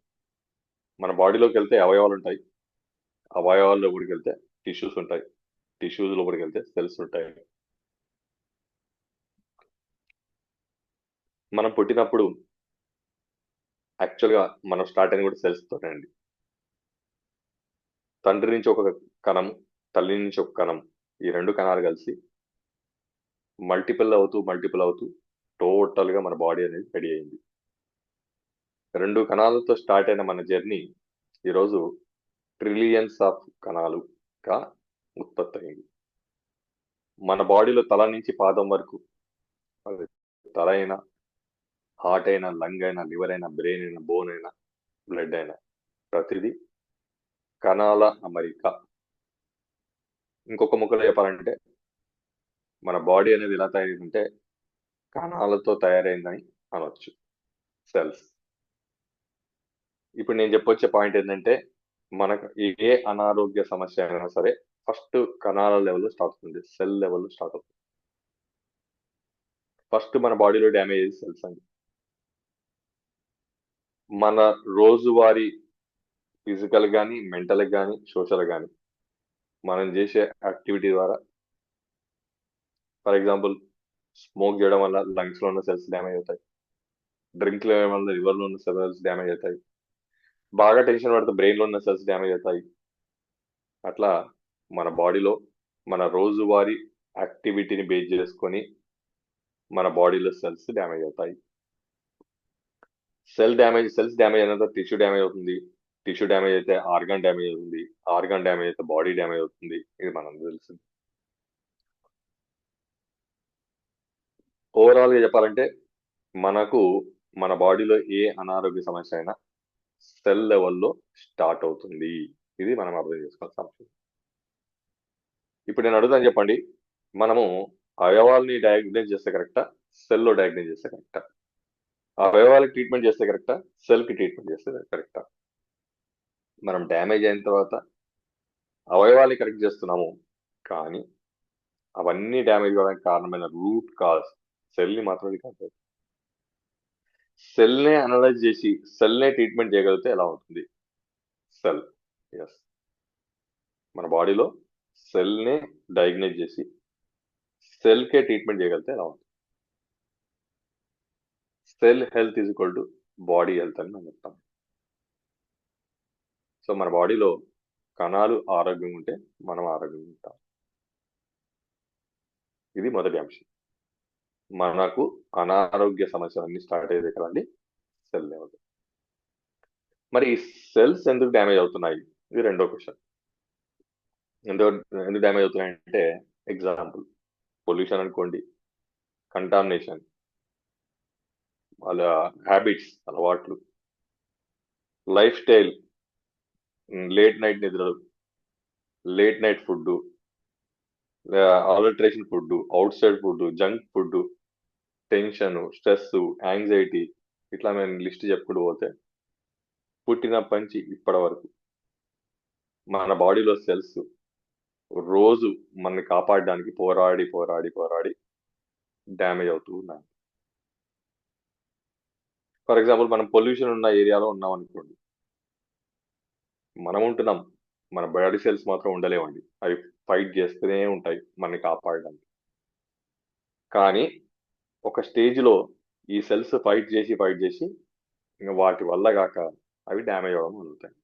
[SPEAKER 2] మన బాడీలోకి వెళ్తే అవయవాలు ఉంటాయి, అవయవాల లోపలికి వెళ్తే టిష్యూస్ ఉంటాయి, టిష్యూస్ లోపలికి వెళ్తే సెల్స్ ఉంటాయి. మనం పుట్టినప్పుడు యాక్చువల్గా మనం స్టార్ట్ అయిన కూడా సెల్స్ తోనే అండి. తండ్రి నుంచి ఒక కణం, తల్లి నుంచి ఒక కణం, ఈ రెండు కణాలు కలిసి మల్టిపుల్ అవుతూ టోటల్ గా మన బాడీ అనేది రెడీ అయింది. రెండు కణాలతో స్టార్ట్ అయిన మన జర్నీ ఈరోజు ట్రిలియన్స్ ఆఫ్ కణాలుగా ఉత్పత్తి అయింది. మన బాడీలో తల నుంచి పాదం వరకు, అది తల అయినా, హార్ట్ అయినా, లంగ్ అయినా, లివర్ అయినా, బ్రెయిన్ అయినా, బోన్ అయినా, బ్లడ్ అయినా, ప్రతిదీ కణాల అమరిక. ఇంకొక ముక్కలో చెప్పాలంటే మన బాడీ అనేది ఎలా తయారైందంటే కణాలతో తయారైందని అనొచ్చు, సెల్స్. ఇప్పుడు నేను చెప్పొచ్చే పాయింట్ ఏంటంటే మనకు ఏ అనారోగ్య సమస్య అయినా సరే ఫస్ట్ కణాల లెవెల్లో స్టార్ట్ అవుతుంది, సెల్ లెవెల్లో స్టార్ట్ అవుతుంది. ఫస్ట్ మన బాడీలో డ్యామేజ్ సెల్స్ అండి. మన రోజువారీ ఫిజికల్ కానీ, మెంటల్ కానీ, సోషల్ కానీ మనం చేసే యాక్టివిటీ ద్వారా, ఫర్ ఎగ్జాంపుల్ స్మోక్ చేయడం వల్ల లంగ్స్ లో ఉన్న సెల్స్ డ్యామేజ్ అవుతాయి, డ్రింక్ చేయడం వల్ల లివర్ లో ఉన్న సెల్స్ డ్యామేజ్ అవుతాయి, బాగా టెన్షన్ పడితే బ్రెయిన్ లో ఉన్న సెల్స్ డ్యామేజ్ అవుతాయి. అట్లా మన బాడీలో మన రోజువారీ యాక్టివిటీని బేస్ చేసుకొని మన బాడీలో సెల్స్ డ్యామేజ్ అవుతాయి. సెల్స్ డ్యామేజ్ అయినంత టిష్యూ డ్యామేజ్ అవుతుంది, టిష్యూ డ్యామేజ్ అయితే ఆర్గాన్ డ్యామేజ్ అవుతుంది, ఆర్గాన్ డ్యామేజ్ అయితే బాడీ డ్యామేజ్ అవుతుంది. ఇది మనం తెలిసింది. ఓవరాల్ గా చెప్పాలంటే మనకు మన బాడీలో ఏ అనారోగ్య సమస్య అయినా సెల్ లెవెల్లో స్టార్ట్ అవుతుంది. ఇది మనం అర్థం చేసుకోవాల్సిన అంశం. ఇప్పుడు నేను అడుగుతాను, చెప్పండి, మనము అవయవాల్ని డయాగ్నైజ్ చేస్తే కరెక్టా, సెల్లో డయాగ్నైజ్ చేస్తే కరెక్టా? అవయవాలకి ట్రీట్మెంట్ చేస్తే కరెక్టా, సెల్కి ట్రీట్మెంట్ చేస్తే కరెక్టా? మనం డ్యామేజ్ అయిన తర్వాత అవయవాల్ని కరెక్ట్ చేస్తున్నాము, కానీ అవన్నీ డ్యామేజ్ అవ్వడానికి కారణమైన రూట్ కాజ్ సెల్ని మాత్రమే కాదు. సెల్నే అనలైజ్ చేసి సెల్నే ట్రీట్మెంట్ చేయగలిగితే ఎలా ఉంటుంది? సెల్, ఎస్, మన బాడీలో సెల్నే డయాగ్నైజ్ చేసి సెల్కే ట్రీట్మెంట్ చేయగలిగితే ఎలా ఉంటుంది? Cell health is equal to body health అని మనం చెప్తాం. సో మన బాడీలో కణాలు ఆరోగ్యంగా ఉంటే మనం ఆరోగ్యంగా ఉంటాం. ఇది మొదటి అంశం. మనకు అనారోగ్య సమస్యలన్నీ స్టార్ట్ అయ్యేది కదండి సెల్ లెవెల్. మరి ఈ సెల్స్ ఎందుకు డ్యామేజ్ అవుతున్నాయి? ఇది రెండో క్వశ్చన్. ఎందుకు ఎందుకు డ్యామేజ్ అవుతున్నాయి అంటే, ఎగ్జాంపుల్ పొల్యూషన్ అనుకోండి, కంటామినేషన్, వాళ్ళ హ్యాబిట్స్, అలవాట్లు, లైఫ్ స్టైల్, లేట్ నైట్ నిద్రలు, late night food, alteration food, outside food, junk food, tension, stress, anxiety, ఇట్లా మేము లిస్ట్ చెప్పుకుంటూ పోతే పుట్టినప్పటి నుంచి ఇప్పటి వరకు మన బాడీలో సెల్స్ రోజు మనని కాపాడడానికి పోరాడి పోరాడి పోరాడి డ్యామేజ్ అవుతూ ఉన్నాయి. ఫర్ ఎగ్జాంపుల్ మనం పొల్యూషన్ ఉన్న ఏరియాలో ఉన్నాం అనుకోండి, మనం ఉంటున్నాం, మన బాడీ సెల్స్ మాత్రం ఉండలేవండి. అవి ఫైట్ చేస్తూనే ఉంటాయి మనని కాపాడడానికి. కానీ ఒక స్టేజ్లో ఈ సెల్స్ ఫైట్ చేసి ఇంకా వాటి వల్ల కాక అవి డ్యామేజ్ అవ్వడం జరుగుతాయి.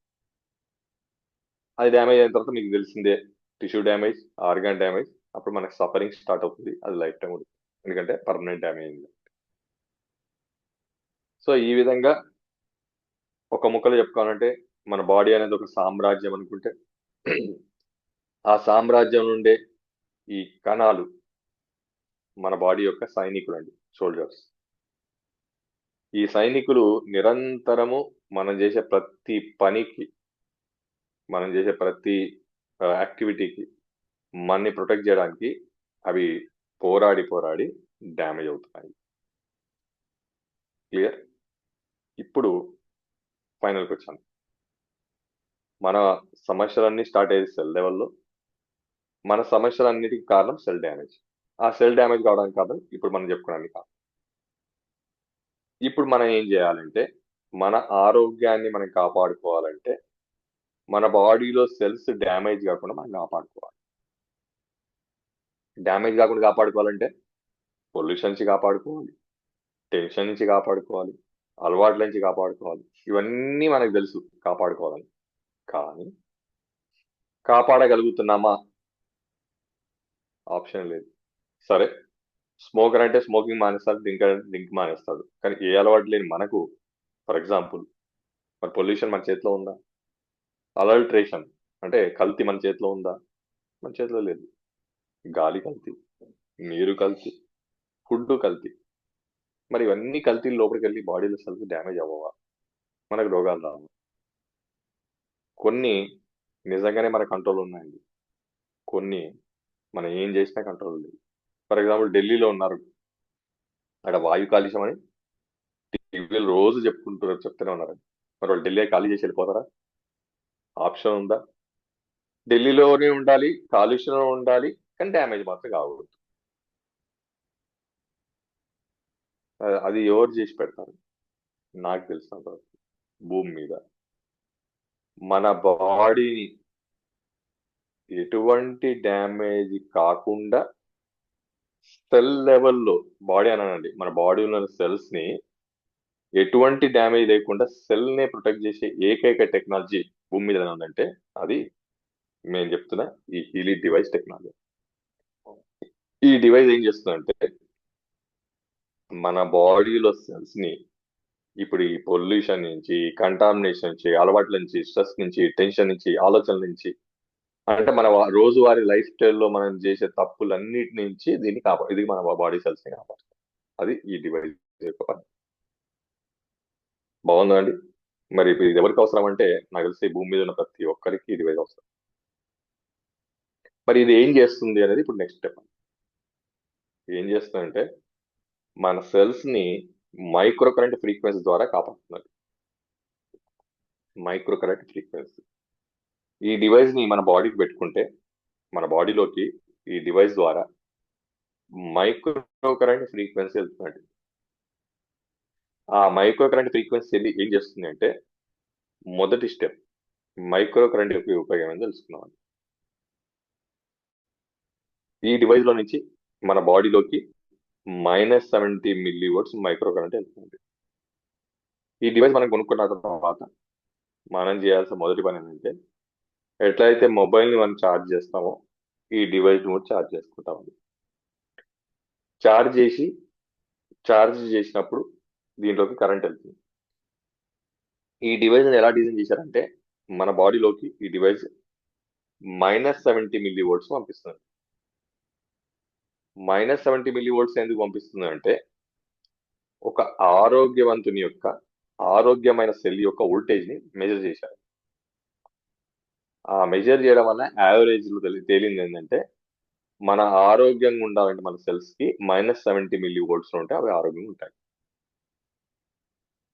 [SPEAKER 2] అది డ్యామేజ్ అయిన తర్వాత మీకు తెలిసిందే, టిష్యూ డ్యామేజ్, ఆర్గాన్ డ్యామేజ్, అప్పుడు మనకి సఫరింగ్ స్టార్ట్ అవుతుంది. అది లైఫ్ టైం ఉంటుంది, ఎందుకంటే పర్మనెంట్ డ్యామేజ్ అయింది. సో ఈ విధంగా ఒక ముక్కలో చెప్పుకోవాలంటే, మన బాడీ అనేది ఒక సామ్రాజ్యం అనుకుంటే, ఆ సామ్రాజ్యం నుండే ఈ కణాలు మన బాడీ యొక్క సైనికులు అండి, సోల్జర్స్. ఈ సైనికులు నిరంతరము మనం చేసే ప్రతి పనికి, మనం చేసే ప్రతి యాక్టివిటీకి మనని ప్రొటెక్ట్ చేయడానికి అవి పోరాడి పోరాడి డ్యామేజ్ అవుతున్నాయి. క్లియర్? ఇప్పుడు ఫైనల్కి వచ్చాను. మన సమస్యలన్నీ స్టార్ట్ అయ్యేది సెల్ లెవెల్లో. మన సమస్యలన్నిటికీ కారణం సెల్ డ్యామేజ్. ఆ సెల్ డ్యామేజ్ కావడానికి కారణం ఇప్పుడు మనం చెప్పుకోవడానికి కారణం. ఇప్పుడు మనం ఏం చేయాలంటే, మన ఆరోగ్యాన్ని మనం కాపాడుకోవాలంటే, మన బాడీలో సెల్స్ డ్యామేజ్ కాకుండా మనం కాపాడుకోవాలి. డ్యామేజ్ కాకుండా కాపాడుకోవాలంటే పొల్యూషన్ నుంచి కాపాడుకోవాలి, టెన్షన్ నుంచి కాపాడుకోవాలి, అలవాట్ల నుంచి కాపాడుకోవాలి. ఇవన్నీ మనకు తెలుసు కాపాడుకోవాలని. కానీ కాపాడగలుగుతున్నామా? ఆప్షన్ లేదు. సరే, స్మోకర్ అంటే స్మోకింగ్ మానేస్తాడు, డ్రింక్ మానేస్తాడు. కానీ ఏ అలవాటు లేని మనకు, ఫర్ ఎగ్జాంపుల్, మరి పొల్యూషన్ మన చేతిలో ఉందా? అలల్ట్రేషన్ అంటే కల్తీ మన చేతిలో ఉందా? మన చేతిలో లేదు. గాలి కల్తీ, నీరు కల్తీ, ఫుడ్ కల్తీ. మరి ఇవన్నీ కల్తీలు లోపలికి వెళ్ళి బాడీలో సెల్స్ డ్యామేజ్ అవ్వవా? మనకు రోగాలు రావు. కొన్ని నిజంగానే మన కంట్రోల్ ఉన్నాయండి, కొన్ని మనం ఏం చేసినా కంట్రోల్ లేదు. ఫర్ ఎగ్జాంపుల్ ఢిల్లీలో ఉన్నారు, అక్కడ వాయు కాలుష్యం అని టీవీలు రోజు చెప్తూనే ఉన్నారు. మరి వాళ్ళు ఢిల్లీ ఖాళీ చేసి వెళ్ళిపోతారా? ఆప్షన్ ఉందా? ఢిల్లీలోనే ఉండాలి, కాలుష్యంలో ఉండాలి, కానీ డ్యామేజ్ మాత్రం కాకూడదు. అది ఎవరు చేసి పెడతారు? నాకు తెలిసినంత వరకు భూమి మీద మన బాడీని ఎటువంటి డ్యామేజ్ కాకుండా సెల్ లెవెల్లో, బాడీ అనండి, మన బాడీ ఉన్న సెల్స్ ని ఎటువంటి డ్యామేజ్ లేకుండా సెల్ నే ప్రొటెక్ట్ చేసే ఏకైక టెక్నాలజీ భూమి మీద ఏదైనా ఉందంటే అది మేము చెప్తున్నా ఈ హీలీ డివైస్ టెక్నాలజీ. ఈ డివైస్ ఏం చేస్తుందంటే, మన బాడీలో సెల్స్ ని ఇప్పుడు ఈ పొల్యూషన్ నుంచి, కంటామినేషన్ నుంచి, అలవాట్ల నుంచి, స్ట్రెస్ నుంచి, టెన్షన్ నుంచి, ఆలోచనల నుంచి, అంటే మన రోజువారీ లైఫ్ స్టైల్లో మనం చేసే తప్పులన్నిటి నుంచి దీన్ని ఇది మన బాడీ సెల్స్ ని కాపాడుతుంది. అది ఈ డివైస్ యొక్క పని. బాగుందా అండి? మరి ఇప్పుడు ఇది ఎవరికి అవసరం అంటే, నాకు తెలిసి భూమి మీద ఉన్న ప్రతి ఒక్కరికి ఈ డివైస్ అవసరం. మరి ఇది ఏం చేస్తుంది అనేది ఇప్పుడు నెక్స్ట్ స్టెప్. ఏం చేస్తుందంటే, మన సెల్స్ ని మైక్రో కరెంట్ ఫ్రీక్వెన్సీ ద్వారా కాపాడుతున్నది. మైక్రో కరెంట్ ఫ్రీక్వెన్సీ ఈ డివైస్ ని మన బాడీకి పెట్టుకుంటే, మన బాడీలోకి ఈ డివైస్ ద్వారా మైక్రో కరెంట్ ఫ్రీక్వెన్సీ వెళ్తున్నట్టు. ఆ మైక్రో కరెంట్ ఫ్రీక్వెన్సీ ఏం చేస్తుంది అంటే, మొదటి స్టెప్ మైక్రో కరెంట్ యొక్క ఉపయోగం అని తెలుసుకున్నాం. ఈ డివైస్ లో నుంచి మన బాడీలోకి -70 మిల్లీవోల్ట్స్ మైక్రో కరెంట్ వెళ్తుంది. ఈ డివైస్ మనం కొనుక్కున్న తర్వాత మనం చేయాల్సిన మొదటి పని ఏంటంటే, ఎట్లయితే మొబైల్ ని మనం ఛార్జ్ చేస్తామో ఈ డివైస్ ని కూడా ఛార్జ్ చేసుకుంటాం. ఛార్జ్ చేసినప్పుడు దీంట్లోకి కరెంట్ వెళ్తుంది. ఈ డివైస్ ఎలా డిజైన్ చేశారంటే మన బాడీలోకి ఈ డివైస్ -70 mV పంపిస్తుంది. -70 mV ఎందుకు పంపిస్తుంది అంటే ఒక ఆరోగ్యవంతుని యొక్క ఆరోగ్యమైన సెల్ యొక్క వోల్టేజ్ ని మెజర్ చేశారు. ఆ మెజర్ చేయడం వల్ల యావరేజ్ లో తేలింది ఏంటంటే మన ఆరోగ్యంగా ఉండాలంటే మన సెల్స్ కి -70 mV ఉంటే అవి ఆరోగ్యంగా ఉంటాయి.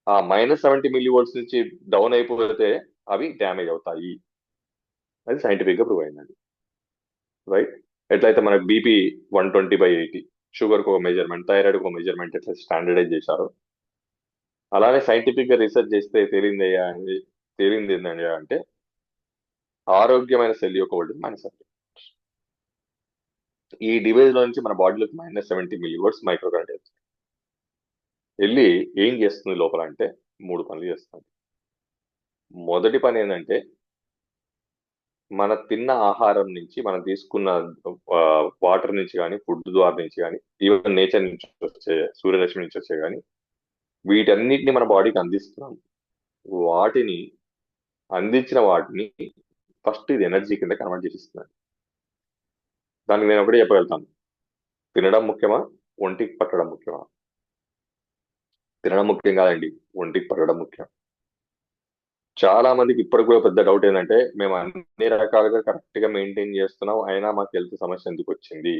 [SPEAKER 2] ఆ -70 mV నుంచి డౌన్ అయిపోతే అవి డ్యామేజ్ అవుతాయి. అది సైంటిఫిక్ గా ప్రూవ్ అయిందండి. రైట్? ఎట్లయితే మనకు బీపీ 120/80, షుగర్ కు ఒక మెజర్మెంట్, థైరాయిడ్ ఒక మెజర్మెంట్ ఎట్లా స్టాండర్డైజ్ చేశారో అలానే సైంటిఫిక్ గా రీసెర్చ్ చేస్తే తేలింది ఏంటంటే అంటే ఆరోగ్యమైన సెల్ యొక్క వోల్టేజ్ -70. ఈ డివైస్ లో నుంచి మన బాడీలోకి -70 mV మైక్రో కరెంట్ వెళ్ళి ఏం చేస్తుంది లోపల అంటే 3 పనులు చేస్తుంది. మొదటి పని ఏంటంటే మన తిన్న ఆహారం నుంచి మనం తీసుకున్న వాటర్ నుంచి కానీ ఫుడ్ ద్వారా నుంచి కానీ ఈవెన్ నేచర్ నుంచి వచ్చే సూర్యరశ్మి నుంచి వచ్చే కానీ వీటన్నిటిని మన బాడీకి అందిస్తున్నాం. వాటిని అందించిన వాటిని ఫస్ట్ ఇది ఎనర్జీ కింద కన్వర్ట్ చేసిస్తున్నాను. దానికి నేను ఒకటే చెప్పగలుగుతాను, తినడం ముఖ్యమా, ఒంటికి పట్టడం ముఖ్యమా? తినడం ముఖ్యం కాదండి, ఒంటికి పట్టడం ముఖ్యం. చాలా మందికి ఇప్పటికి కూడా పెద్ద డౌట్ ఏంటంటే మేము అన్ని రకాలుగా కరెక్ట్ గా మెయింటైన్ చేస్తున్నాం, అయినా మాకు హెల్త్ సమస్య ఎందుకు వచ్చింది?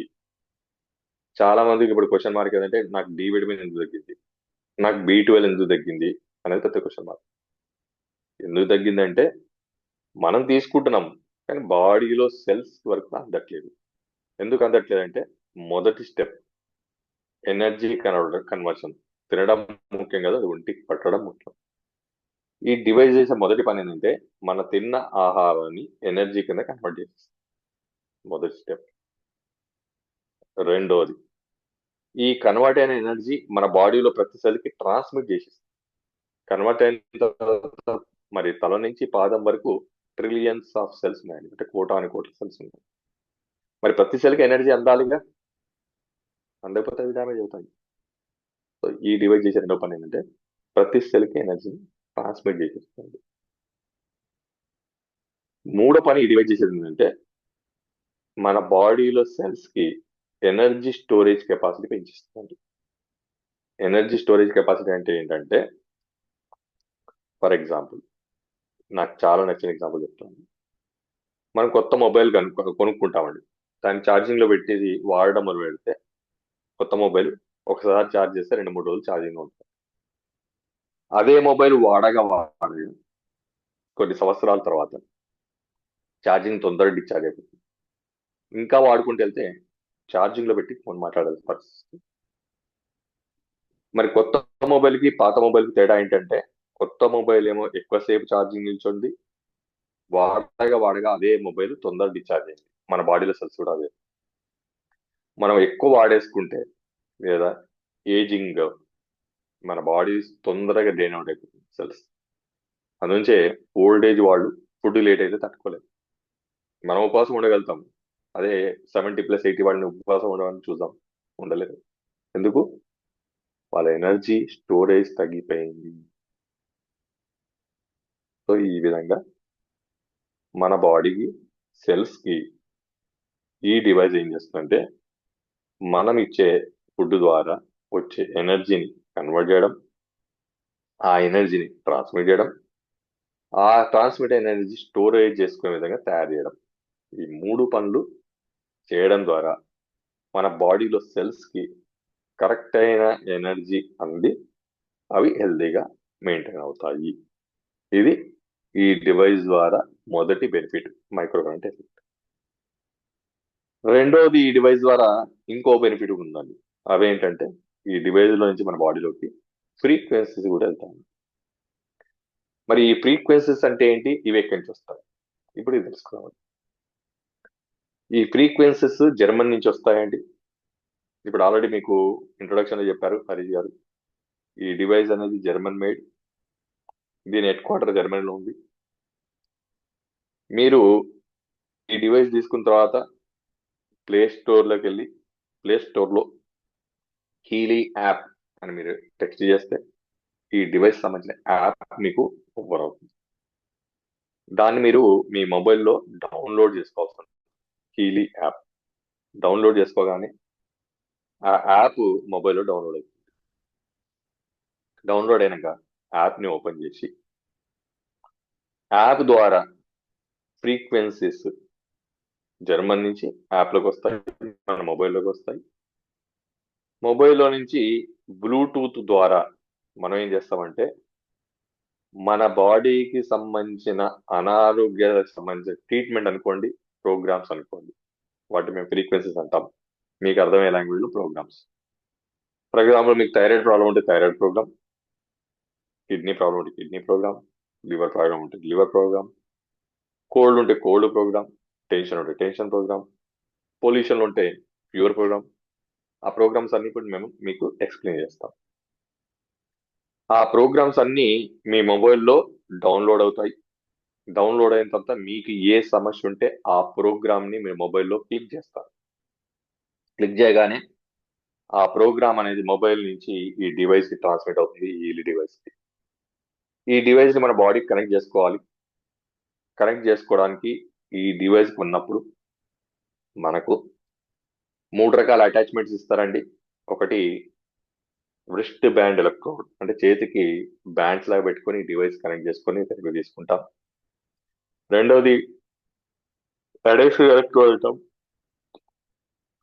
[SPEAKER 2] చాలా మందికి ఇప్పుడు క్వశ్చన్ మార్క్ ఏంటంటే నాకు డి విటమిన్ ఎందుకు తగ్గింది, నాకు B12 ఎందుకు తగ్గింది అనేది పెద్ద క్వశ్చన్ మార్క్. ఎందుకు తగ్గిందంటే మనం తీసుకుంటున్నాం కానీ బాడీలో సెల్స్ వరకు అందట్లేదు. ఎందుకు అందట్లేదంటే మొదటి స్టెప్ ఎనర్జీ కన్వర్షన్. తినడం ముఖ్యం కదా, అది ఒంటికి పట్టడం ముఖ్యం. ఈ డివైస్ చేసే మొదటి పని ఏంటంటే మన తిన్న ఆహారాన్ని ఎనర్జీ కింద కన్వర్ట్ చేసేస్తుంది. మొదటి స్టెప్. రెండోది, ఈ కన్వర్ట్ అయిన ఎనర్జీ మన బాడీలో ప్రతి సెల్కి ట్రాన్స్మిట్ చేసేస్తుంది. కన్వర్ట్ అయిన తర్వాత మరి తల నుంచి పాదం వరకు ట్రిలియన్స్ ఆఫ్ సెల్స్ ఉన్నాయి, అంటే కోటాను కోట్ల సెల్స్ ఉన్నాయి. మరి ప్రతి సెల్కి ఎనర్జీ అందాలిగా, అందకపోతే అవి డ్యామేజ్ అవుతాయి. సో ఈ డివైస్ చేసే రెండో పని ఏంటంటే ప్రతి సెల్కి ఎనర్జీని ట్రాన్స్మిట్ చేసేస్తుంది. మూడో పని ఈ డివైస్ చేసేది ఏంటంటే మన బాడీలో సెల్స్ కి ఎనర్జీ స్టోరేజ్ కెపాసిటీ పెంచిస్తుంది. ఎనర్జీ స్టోరేజ్ కెపాసిటీ అంటే ఏంటంటే ఫర్ ఎగ్జాంపుల్, నాకు చాలా నచ్చిన ఎగ్జాంపుల్ చెప్తాను. మనం కొత్త మొబైల్ కొనుక్కుంటామండి, దాన్ని ఛార్జింగ్ లో పెట్టేది వాడడం మొదలు పెడితే కొత్త మొబైల్ ఒకసారి ఛార్జ్ చేస్తే 2-3 రోజులు ఛార్జింగ్ ఉంటుంది. అదే మొబైల్ వాడగా కొన్ని సంవత్సరాల తర్వాత ఛార్జింగ్ తొందరగా డిశ్చార్జ్ అయిపోతుంది. ఇంకా వాడుకుంటూ వెళ్తే ఛార్జింగ్ లో పెట్టి ఫోన్ మాట్లాడాల్సిన పరిస్థితి. మరి కొత్త మొబైల్ కి పాత మొబైల్ కి తేడా ఏంటంటే కొత్త మొబైల్ ఏమో ఎక్కువసేపు ఛార్జింగ్ నిల్చుంది, వాడగా అదే మొబైల్ తొందరగా డిశ్చార్జ్ అయింది. మన బాడీలో సెల్స్ కూడా అదే. మనం ఎక్కువ వాడేసుకుంటే లేదా ఏజింగ్ మన బాడీ తొందరగా డ్రైన్ అవుట్ అయిపోతుంది సెల్స్. అందుంచే ఓల్డ్ ఏజ్ వాళ్ళు ఫుడ్ లేట్ అయితే తట్టుకోలేదు. మనం ఉపవాసం ఉండగలుగుతాం, అదే 70+80 వాడిని ఉపవాసం ఉండమని చూద్దాం, ఉండలేదు. ఎందుకు? వాళ్ళ ఎనర్జీ స్టోరేజ్ తగ్గిపోయింది. సో ఈ విధంగా మన బాడీకి సెల్స్ కి ఈ డివైస్ ఏం చేస్తుందంటే మనం ఇచ్చే ఫుడ్ ద్వారా వచ్చే ఎనర్జీని కన్వర్ట్ చేయడం, ఆ ఎనర్జీని ట్రాన్స్మిట్ చేయడం, ఆ ట్రాన్స్మిట్ ఎనర్జీ స్టోరేజ్ చేసుకునే విధంగా తయారు చేయడం. ఈ 3 పనులు చేయడం ద్వారా మన బాడీలో సెల్స్ కి కరెక్ట్ అయిన ఎనర్జీ అంది అవి హెల్దీగా మెయింటైన్ అవుతాయి. ఇది ఈ డివైస్ ద్వారా మొదటి బెనిఫిట్, మైక్రో కరెంట్ ఎఫెక్ట్. రెండోది, ఈ డివైస్ ద్వారా ఇంకో బెనిఫిట్ ఉందండి. అవేంటంటే ఈ డివైస్ లో నుంచి మన బాడీలోకి ఫ్రీక్వెన్సీస్ కూడా వెళ్తాయి. మరి ఈ ఫ్రీక్వెన్సీస్ అంటే ఏంటి, ఇవి ఎక్కడి నుంచి వస్తాయి, ఇప్పుడు ఇది తెలుసుకోవాలి. ఈ ఫ్రీక్వెన్సీస్ జర్మన్ నుంచి వస్తాయండి. ఇప్పుడు ఆల్రెడీ మీకు ఇంట్రొడక్షన్ లో చెప్పారు హరి గారు, ఈ డివైస్ అనేది జర్మన్ మేడ్, దీని హెడ్ క్వార్టర్ జర్మనీలో ఉంది. మీరు ఈ డివైస్ తీసుకున్న తర్వాత ప్లే స్టోర్లోకి వెళ్ళి ప్లే స్టోర్లో హీలీ యాప్ అని మీరు టెక్స్ట్ చేస్తే ఈ డివైస్ సంబంధించిన యాప్ మీకు ఓపెన్ అవుతుంది. దాన్ని మీరు మీ మొబైల్లో డౌన్లోడ్ చేసుకోవాల్సి ఉంటుంది. హీలీ యాప్ డౌన్లోడ్ చేసుకోగానే ఆ యాప్ మొబైల్లో డౌన్లోడ్ అవుతుంది. డౌన్లోడ్ అయినాక యాప్ని ఓపెన్ చేసి యాప్ ద్వారా ఫ్రీక్వెన్సీస్ జర్మన్ నుంచి యాప్లోకి వస్తాయి, మన మొబైల్లోకి వస్తాయి. మొబైల్లో నుంచి బ్లూటూత్ ద్వారా మనం ఏం చేస్తామంటే మన బాడీకి సంబంధించిన అనారోగ్యాలకు సంబంధించిన ట్రీట్మెంట్ అనుకోండి, ప్రోగ్రామ్స్ అనుకోండి, వాటి మేము ఫ్రీక్వెన్సీస్ అంటాం. మీకు అర్థమయ్యే లాంగ్వేజ్లో ప్రోగ్రామ్స్. ఫర్ ఎగ్జాంపుల్ మీకు థైరాయిడ్ ప్రాబ్లం ఉంటే థైరాయిడ్ ప్రోగ్రామ్, కిడ్నీ ప్రాబ్లం ఉంటే కిడ్నీ ప్రోగ్రామ్, లివర్ ప్రాబ్లం ఉంటే లివర్ ప్రోగ్రామ్, కోల్డ్ ఉంటే కోల్డ్ ప్రోగ్రామ్, టెన్షన్ ఉంటే టెన్షన్ ప్రోగ్రామ్, పొల్యూషన్ ఉంటే ప్యూర్ ప్రోగ్రామ్. ఆ ప్రోగ్రామ్స్ అన్ని కూడా మేము మీకు ఎక్స్ప్లెయిన్ చేస్తాం. ఆ ప్రోగ్రామ్స్ అన్ని మీ మొబైల్లో డౌన్లోడ్ అవుతాయి. డౌన్లోడ్ అయిన తర్వాత మీకు ఏ సమస్య ఉంటే ఆ ప్రోగ్రామ్ ని మీరు మొబైల్లో క్లిక్ చేస్తారు. క్లిక్ చేయగానే ఆ ప్రోగ్రామ్ అనేది మొబైల్ నుంచి ఈ డివైస్ కి ట్రాన్స్మిట్ అవుతుంది, ఈ డివైస్ కి. ఈ డివైస్ ని మన బాడీకి కనెక్ట్ చేసుకోవాలి. కనెక్ట్ చేసుకోవడానికి ఈ డివైస్ ఉన్నప్పుడు మనకు 3 రకాల అటాచ్మెంట్స్ ఇస్తారండి. ఒకటి రిస్ట్ బ్యాండ్ ఎలక్ట్రోడ్, అంటే చేతికి బ్యాండ్స్ లాగా పెట్టుకొని డివైస్ కనెక్ట్ చేసుకొని థెరపీ తీసుకుంటాం. రెండోది అడేసివ్ ఎలక్ట్రోడ్ అంటాం.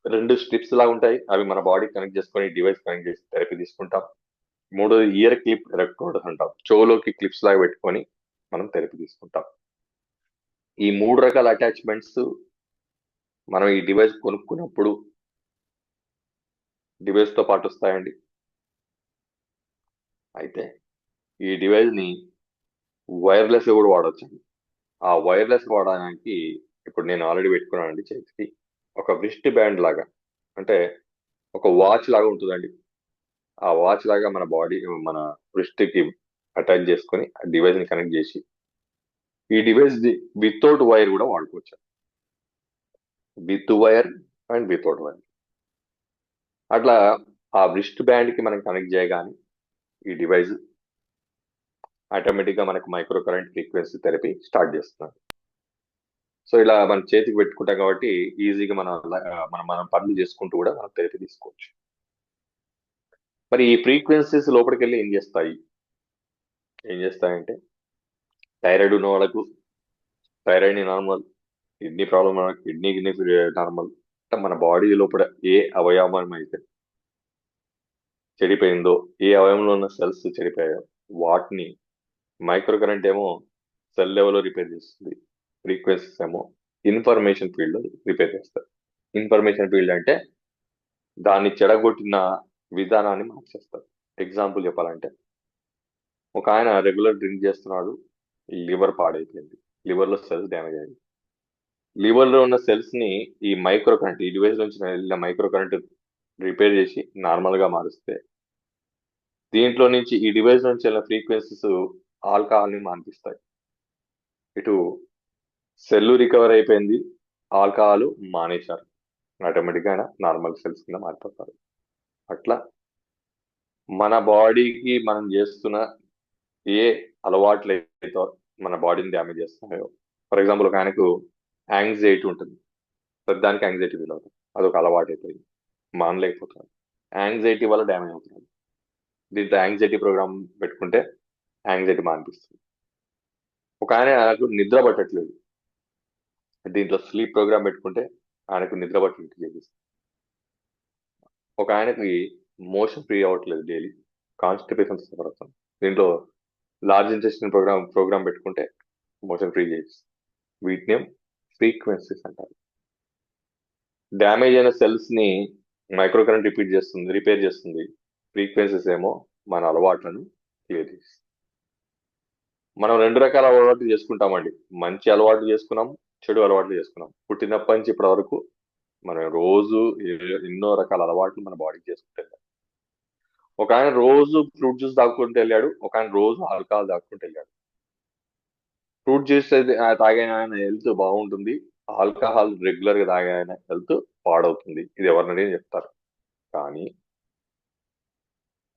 [SPEAKER 2] 2 స్ట్రిప్స్ లాగా ఉంటాయి, అవి మన బాడీ కనెక్ట్ చేసుకొని డివైస్ కనెక్ట్ చేసి థెరపీ తీసుకుంటాం. మూడోది ఇయర్ క్లిప్ ఎలక్ట్రోడ్ అంటాం, చెవులోకి క్లిప్స్ లాగా పెట్టుకొని మనం థెరపీ తీసుకుంటాం. ఈ 3 రకాల అటాచ్మెంట్స్ మనం ఈ డివైస్ కొనుక్కున్నప్పుడు డివైస్ తో పాటు వస్తాయండి. అయితే ఈ డివైస్ ని వైర్లెస్ కూడా వాడవచ్చు. ఆ వైర్లెస్ వాడడానికి ఇప్పుడు నేను ఆల్రెడీ పెట్టుకున్నానండి చేతికి. ఒక వ్రిస్ట్ బ్యాండ్ లాగా, అంటే ఒక వాచ్ లాగా ఉంటుందండి. ఆ వాచ్ లాగా మన బాడీ మన wrist కి అటాచ్ చేసుకొని ఆ డివైస్ ని కనెక్ట్ చేసి ఈ డివైస్ వితౌట్ వైర్ కూడా వాడుకోవచ్చు. With wire and without wire. అట్లా ఆ wrist బ్యాండ్ కి మనం కనెక్ట్ చేయగానే ఈ డివైస్ ఆటోమేటిక్ గా మనకు micro current frequency therapy start చేస్తున్నాం. సో ఇలా మన చేతికి పెట్టుకుంటాం కాబట్టి ఈజీగా మనం మనం పనులు చేసుకుంటూ కూడా మనం థెరపీ తీసుకోవచ్చు. మరి ఈ ఫ్రీక్వెన్సీస్ లోపలికి వెళ్ళి ఏం చేస్తాయంటే థైరాయిడ్ ఉన్న వాళ్ళకు thyroid normal, kidney problem kidney normal. అంటే మన బాడీ లోపల ఏ అవయవం అయితే చెడిపోయిందో, ఏ అవయవంలో ఉన్న సెల్స్ చెడిపోయాయో వాటిని మైక్రో కరెంట్ ఏమో సెల్ లెవెల్లో రిపేర్ చేస్తుంది, ఫ్రీక్వెన్సీస్ ఏమో ఇన్ఫర్మేషన్ ఫీల్డ్ రిపేర్ చేస్తారు. ఇన్ఫర్మేషన్ ఫీల్డ్ అంటే దాన్ని చెడగొట్టిన విధానాన్ని మార్చేస్తారు. ఎగ్జాంపుల్ చెప్పాలంటే ఒక ఆయన రెగ్యులర్ డ్రింక్ చేస్తున్నాడు, లివర్ పాడైపోయింది, లివర్ లో సెల్స్ డ్యామేజ్ అయింది. లివర్ లో ఉన్న సెల్స్ ని ఈ మైక్రో కరెంట్, ఈ డివైస్ నుంచి వెళ్ళిన మైక్రో కరెంట్ రిపేర్ చేసి నార్మల్ గా మారుస్తే దీంట్లో నుంచి ఈ డివైస్ నుంచి వెళ్ళిన ఫ్రీక్వెన్సీస్ ఆల్కహాల్ ని మాన్పిస్తాయి. ఇటు సెల్ రికవర్ అయిపోయింది, ఆల్కహాల్ మానేశారు, ఆటోమేటిక్ గా నార్మల్ సెల్స్ కింద మారిపోతారు. అట్లా మన బాడీకి మనం చేస్తున్న ఏ అలవాట్లు అయితే మన బాడీని డ్యామేజ్ చేస్తున్నాయో, ఫర్ ఎగ్జాంపుల్ ఒక ఆయనకు యాంగ్జైటీ ఉంటుంది, ప్రతిదానికి యాంగ్జైటీ ఫీల్ అవుతుంది, అదొక అలవాటు అయిపోయింది, మానలేకపోతున్నాడు, యాంగ్జైటీ వల్ల డ్యామేజ్ అవుతున్నాడు. దీంట్లో యాంగ్జైటీ ప్రోగ్రామ్ పెట్టుకుంటే యాంగ్జైటీ మానిపిస్తుంది. ఒక ఆయనకు నిద్ర పట్టట్లేదు, దీంట్లో స్లీప్ ప్రోగ్రామ్ పెట్టుకుంటే ఆయనకు నిద్ర పట్టినట్టు చేపిస్తుంది. ఒక ఆయనకి మోషన్ ఫ్రీ అవ్వట్లేదు, డైలీ కాన్స్టిపేషన్ సఫర్ అవుతుంది, దీంట్లో లార్జ్ ఇంటెస్టిన్ ప్రోగ్రామ్ పెట్టుకుంటే మోషన్ ఫ్రీ చేపిస్తుంది. వీటిని ఫ్రీక్వెన్సీస్ అంటారు. డ్యామేజ్ అయిన సెల్స్ ని మైక్రో కరెంట్ రిపేర్ చేస్తుంది. ఫ్రీక్వెన్సీస్ ఏమో మన అలవాట్లను క్లియర్ చేస్తుంది. మనం 2 రకాల అలవాట్లు చేసుకుంటామండి. మంచి అలవాట్లు చేసుకున్నాం, చెడు అలవాట్లు చేసుకున్నాం. పుట్టినప్పటి నుంచి ఇప్పటి వరకు మనం రోజు ఎన్నో రకాల అలవాట్లు మన బాడీకి చేసుకుంటే ఒక ఆయన రోజు ఫ్రూట్ జ్యూస్ తాగుకుంటూ వెళ్ళాడు, ఒక ఆయన రోజు ఆల్కహాల్ తాగుకుంటూ వెళ్ళాడు. ఫ్రూట్ జ్యూస్ అయితే తాగే ఆయన హెల్త్ బాగుంటుంది, ఆల్కహాల్ రెగ్యులర్ గా తాగే ఆయన హెల్త్ పాడవుతుంది. ఇది ఎవరినైనా చెప్తారు. కానీ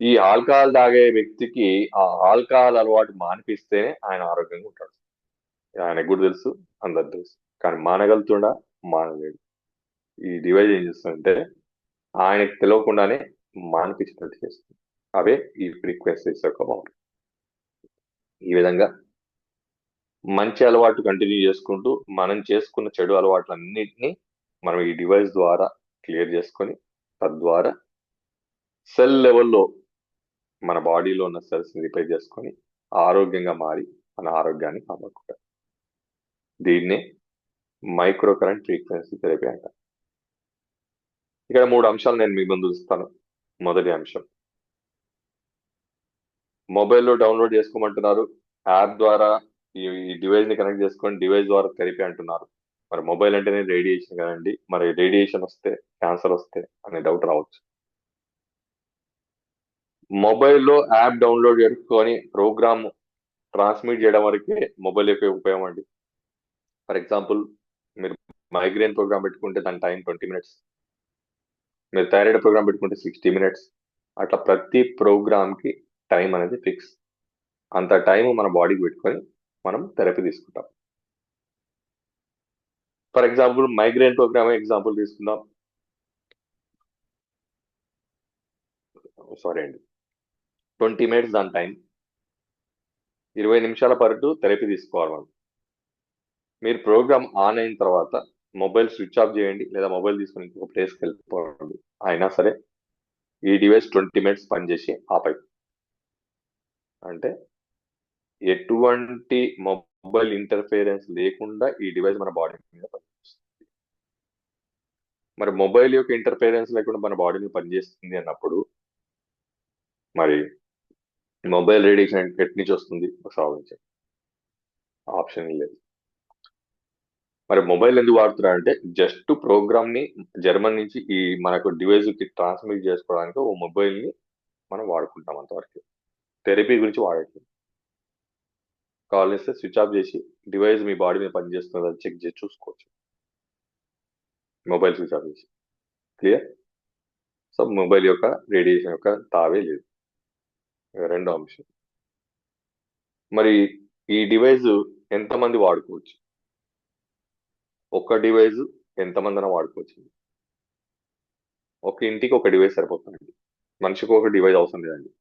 [SPEAKER 2] ఈ ఆల్కహాల్ తాగే వ్యక్తికి ఆ ఆల్కహాల్ అలవాటు మానిపిస్తేనే ఆయన ఆరోగ్యంగా ఉంటాడు. ఆయనకు కూడా తెలుసు, అందరికి తెలుసు. కానీ మానగలుగుతుండా? మానలేడు. ఈ డివైజ్ ఏం చేస్తుందంటే ఆయనకు తెలియకుండానే మానిపించినట్టు చేస్తుంది. అవే ఈ ఫ్రీక్వెన్సీస్ యొక్క పవర్. ఈ విధంగా మంచి అలవాటు కంటిన్యూ చేసుకుంటూ మనం చేసుకున్న చెడు అలవాట్లన్నింటినీ మనం ఈ డివైస్ ద్వారా క్లియర్ చేసుకొని, తద్వారా సెల్ లెవెల్లో మన బాడీలో ఉన్న సెల్స్ ని రిపేర్ చేసుకొని ఆరోగ్యంగా మారి మన ఆరోగ్యాన్ని కాపాడుకుంటాం. దీన్నే మైక్రో కరెంట్ ఫ్రీక్వెన్సీ థెరపీ అంటారు. ఇక్కడ 3 అంశాలు నేను మీ ముందు ఇస్తాను. మొదటి అంశం, మొబైల్లో డౌన్లోడ్ చేసుకోమంటున్నారు. యాప్ ద్వారా ఈ డివైస్ ని కనెక్ట్ చేసుకొని డివైస్ ద్వారా థెరపీ అంటున్నారు. మరి మొబైల్ అంటేనే రేడియేషన్ కదండి, మరి రేడియేషన్ వస్తే క్యాన్సర్ వస్తే అనే డౌట్ రావచ్చు. మొబైల్లో యాప్ డౌన్లోడ్ చేసుకొని ప్రోగ్రామ్ ట్రాన్స్మిట్ చేయడం వరకే మొబైల్ యొక్క ఉపయోగం అండి. ఫర్ ఎగ్జాంపుల్, మీరు మైగ్రేన్ ప్రోగ్రామ్ పెట్టుకుంటే దాని టైం 20 మినిట్స్, మీరు థైరాయిడ్ ప్రోగ్రామ్ పెట్టుకుంటే 60 మినిట్స్. అట్లా ప్రతి ప్రోగ్రామ్ కి టైం అనేది ఫిక్స్. అంత టైం మన బాడీకి పెట్టుకొని మనం థెరపీ తీసుకుంటాం. For example migraine program example తీసుకుందాం. సారీ అండి, 20 మినిట్స్ దాని టైం, 20 నిమిషాల పాటు థెరపీ తీసుకోవాలి మనం. మీరు ప్రోగ్రామ్ ఆన్ అయిన తర్వాత మొబైల్ స్విచ్ ఆఫ్ చేయండి, లేదా మొబైల్ తీసుకుని ఇంకొక ప్లేస్కి వెళ్ళిపోండి. అయినా సరే ఈ డివైస్ 20 మినిట్స్ పనిచేసి ఆపై, అంటే ఎటువంటి మొబైల్ ఇంటర్ఫిరెన్స్ లేకుండా ఈ డివైస్ మన బాడీ మీద పనిచేస్తుంది. మరి మొబైల్ యొక్క ఇంటర్ఫిరెన్స్ లేకుండా మన బాడీ మీద పనిచేస్తుంది అన్నప్పుడు మరి మొబైల్ రేడియేషన్ ఎట్ నుంచి వస్తుంది సాధించే ఆప్షన్ లేదు. మరి మొబైల్ ఎందుకు వాడుతున్నారంటే జస్ట్ ప్రోగ్రామ్ ని జర్మన్ నుంచి ఈ మనకు డివైస్ కి ట్రాన్స్మిట్ చేసుకోవడానికి ఓ మొబైల్ ని మనం వాడుకుంటాం అంతవరకు. థెరపీ గురించి వాడట్లేదు. కాల్ చేస్తే స్విచ్ ఆఫ్ చేసి డివైస్ మీ బాడీ మీద పనిచేస్తుందని చెక్ చేసి చూసుకోవచ్చు, మొబైల్ స్విచ్ ఆఫ్ చేసి. క్లియర్? సో మొబైల్ యొక్క రేడియేషన్ యొక్క తావే లేదు. రెండో అంశం, మరి ఈ డివైస్ ఎంతమంది వాడుకోవచ్చు? ఒక డివైస్ ఎంతమందినా వాడుకోవచ్చు. ఒక ఇంటికి ఒక డివైస్ సరిపోతుందండి. మనిషికి ఒక డివైస్ అవసరం లేదండి.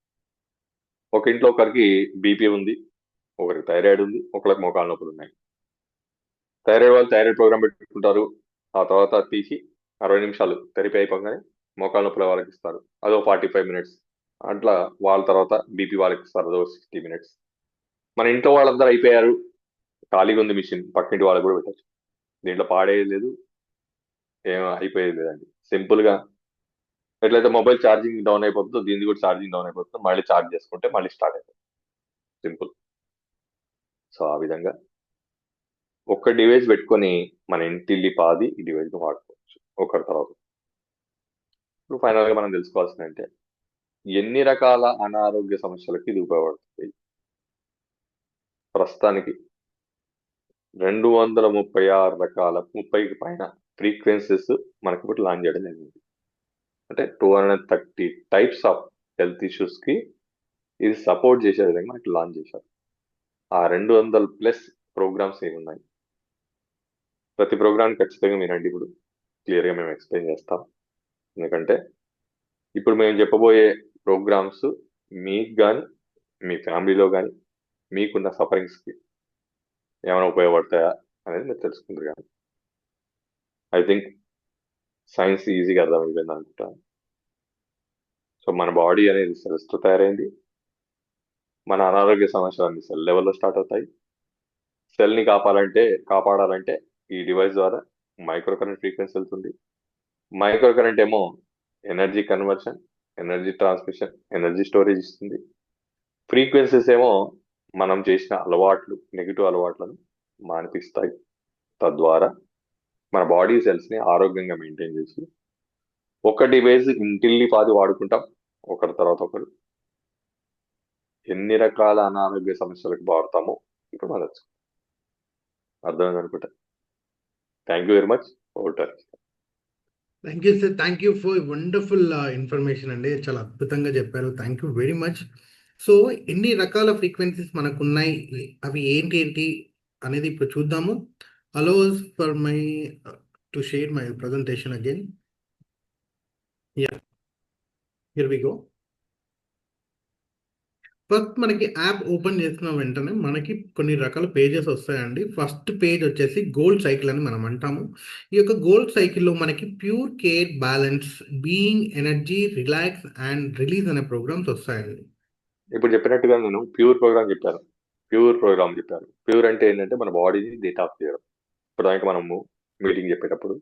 [SPEAKER 2] ఒక ఇంట్లో ఒకరికి బీపీ ఉంది, ఒకరికి థైరాయిడ్ ఉంది, ఒకరికి మోకాలు నొప్పులు ఉన్నాయి. థైరాయిడ్ వాళ్ళు థైరాయిడ్ ప్రోగ్రామ్ పెట్టుకుంటారు. ఆ తర్వాత తీసి 60 నిమిషాలు థెరపీ అయిపోగానే మోకాలు నొప్పుల వాళ్ళకి ఇస్తారు, అదో 45 మినిట్స్. అట్లా వాళ్ళ తర్వాత బీపీ వాళ్ళకి ఇస్తారు, అదో 60 మినిట్స్. మన ఇంట్లో వాళ్ళందరూ అయిపోయారు, ఖాళీగా ఉంది మిషన్, పక్కింటి వాళ్ళకి కూడా పెట్టచ్చు. దీంట్లో పాడేది లేదు, ఏం అయిపోయేది లేదండి. సింపుల్ గా ఎట్లయితే మొబైల్ ఛార్జింగ్ డౌన్ అయిపోతుందో దీనికి కూడా ఛార్జింగ్ డౌన్ అయిపోతుంది, మళ్ళీ ఛార్జ్ చేసుకుంటే మళ్ళీ స్టార్ట్ అయిపోతుంది. సింపుల్. సో ఆ విధంగా ఒక్క డివైస్ పెట్టుకొని మన ఇంటిల్లి పాది ఈ డివైస్ ని వాడుకోవచ్చు ఒకరి తర్వాత. ఇప్పుడు ఫైనల్ గా మనం తెలుసుకోవాల్సింది అంటే ఎన్ని రకాల అనారోగ్య సమస్యలకి ఇది ఉపయోగపడుతుంది. ప్రస్తుతానికి 236 రకాల 30కి పైన ఫ్రీక్వెన్సీస్ మనకి ఇప్పుడు లాంచ్ చేయడం జరిగింది. అంటే 230 టైప్స్ ఆఫ్ హెల్త్ ఇష్యూస్ కి ఇది సపోర్ట్ చేసే విధంగా మనకి లాంచ్ చేశారు. ఆ 200+ ప్రోగ్రామ్స్ ఏమి ఉన్నాయి, ప్రతి ప్రోగ్రామ్ ఖచ్చితంగా మీరండి ఇప్పుడు క్లియర్ గా మేము ఎక్స్ప్లెయిన్ చేస్తాం. ఎందుకంటే ఇప్పుడు మేము చెప్పబోయే ప్రోగ్రామ్స్ మీకు కానీ మీ ఫ్యామిలీలో కానీ మీకున్న సఫరింగ్స్ కి ఏమైనా ఉపయోగపడతాయా అనేది మీరు తెలుసుకుంటారు. కానీ ఐ థింక్ సైన్స్ ఈజీగా అర్థమైపోయింది అనుకుంటాను. సో మన బాడీ అనేది సెల్స్ తో తయారైంది. మన అనారోగ్య సమస్యలన్నీ సెల్ లెవెల్లో స్టార్ట్ అవుతాయి. సెల్ ని కాపాడాలంటే ఈ డివైస్ ద్వారా మైక్రో కరెంట్ ఫ్రీక్వెన్సీ వెళ్తుంది. మైక్రో కరెంట్ ఏమో energy conversion, energy transmission, energy storage ఇస్తుంది. ఫ్రీక్వెన్సీస్ ఏమో మనం చేసిన అలవాట్లు, నెగిటివ్ అలవాట్లను మానిపిస్తాయి. తద్వారా మన బాడీ సెల్స్ ని ఆరోగ్యంగా మెయింటైన్ చేసి ఒక డివైస్ ఇంటిల్లి పాది వాడుకుంటాం ఒకరి తర్వాత ఒకరు. ఎన్ని రకాల అనారోగ్య సమస్యలకు వాడతామో ఇప్పుడు మనం అర్థమైంది అనుకుంటా. Thank you very much. Voter.
[SPEAKER 1] Thank you sir. Thank you for wonderful information అండి. చాలా అద్భుతంగా చెప్పారు. Thank you very much. So ఎన్ని రకాల ఫ్రీక్వెన్సీస్ మనకున్నాయి, అవి ఏంటి ఏంటి అనేది ఇప్పుడు చూద్దాము. Allows for my to share my presentation again. Yeah, here we go. First మనకి యాప్ ఓపెన్ చేసిన వెంటనే మనకి కొన్ని రకాల పేజెస్ వస్తాయండి. ఫస్ట్ పేజ్ వచ్చేసి గోల్డ్ సైకిల్ అని మనం అంటాము. ఈ యొక్క గోల్డ్ సైకిల్లో మనకి pure care, balance, being, energy, relax and release అనే ప్రోగ్రామ్స్ వస్తాయండి.
[SPEAKER 2] ఇప్పుడు చెప్పినట్టుగా నేను ప్యూర్ ప్రోగ్రామ్ చెప్పాను. ప్యూర్ అంటే ఏంటంటే మన బాడీని డీటాక్స్ చేయడం. ఇప్పుడు దానికి మనము మీటింగ్ చెప్పేటప్పుడు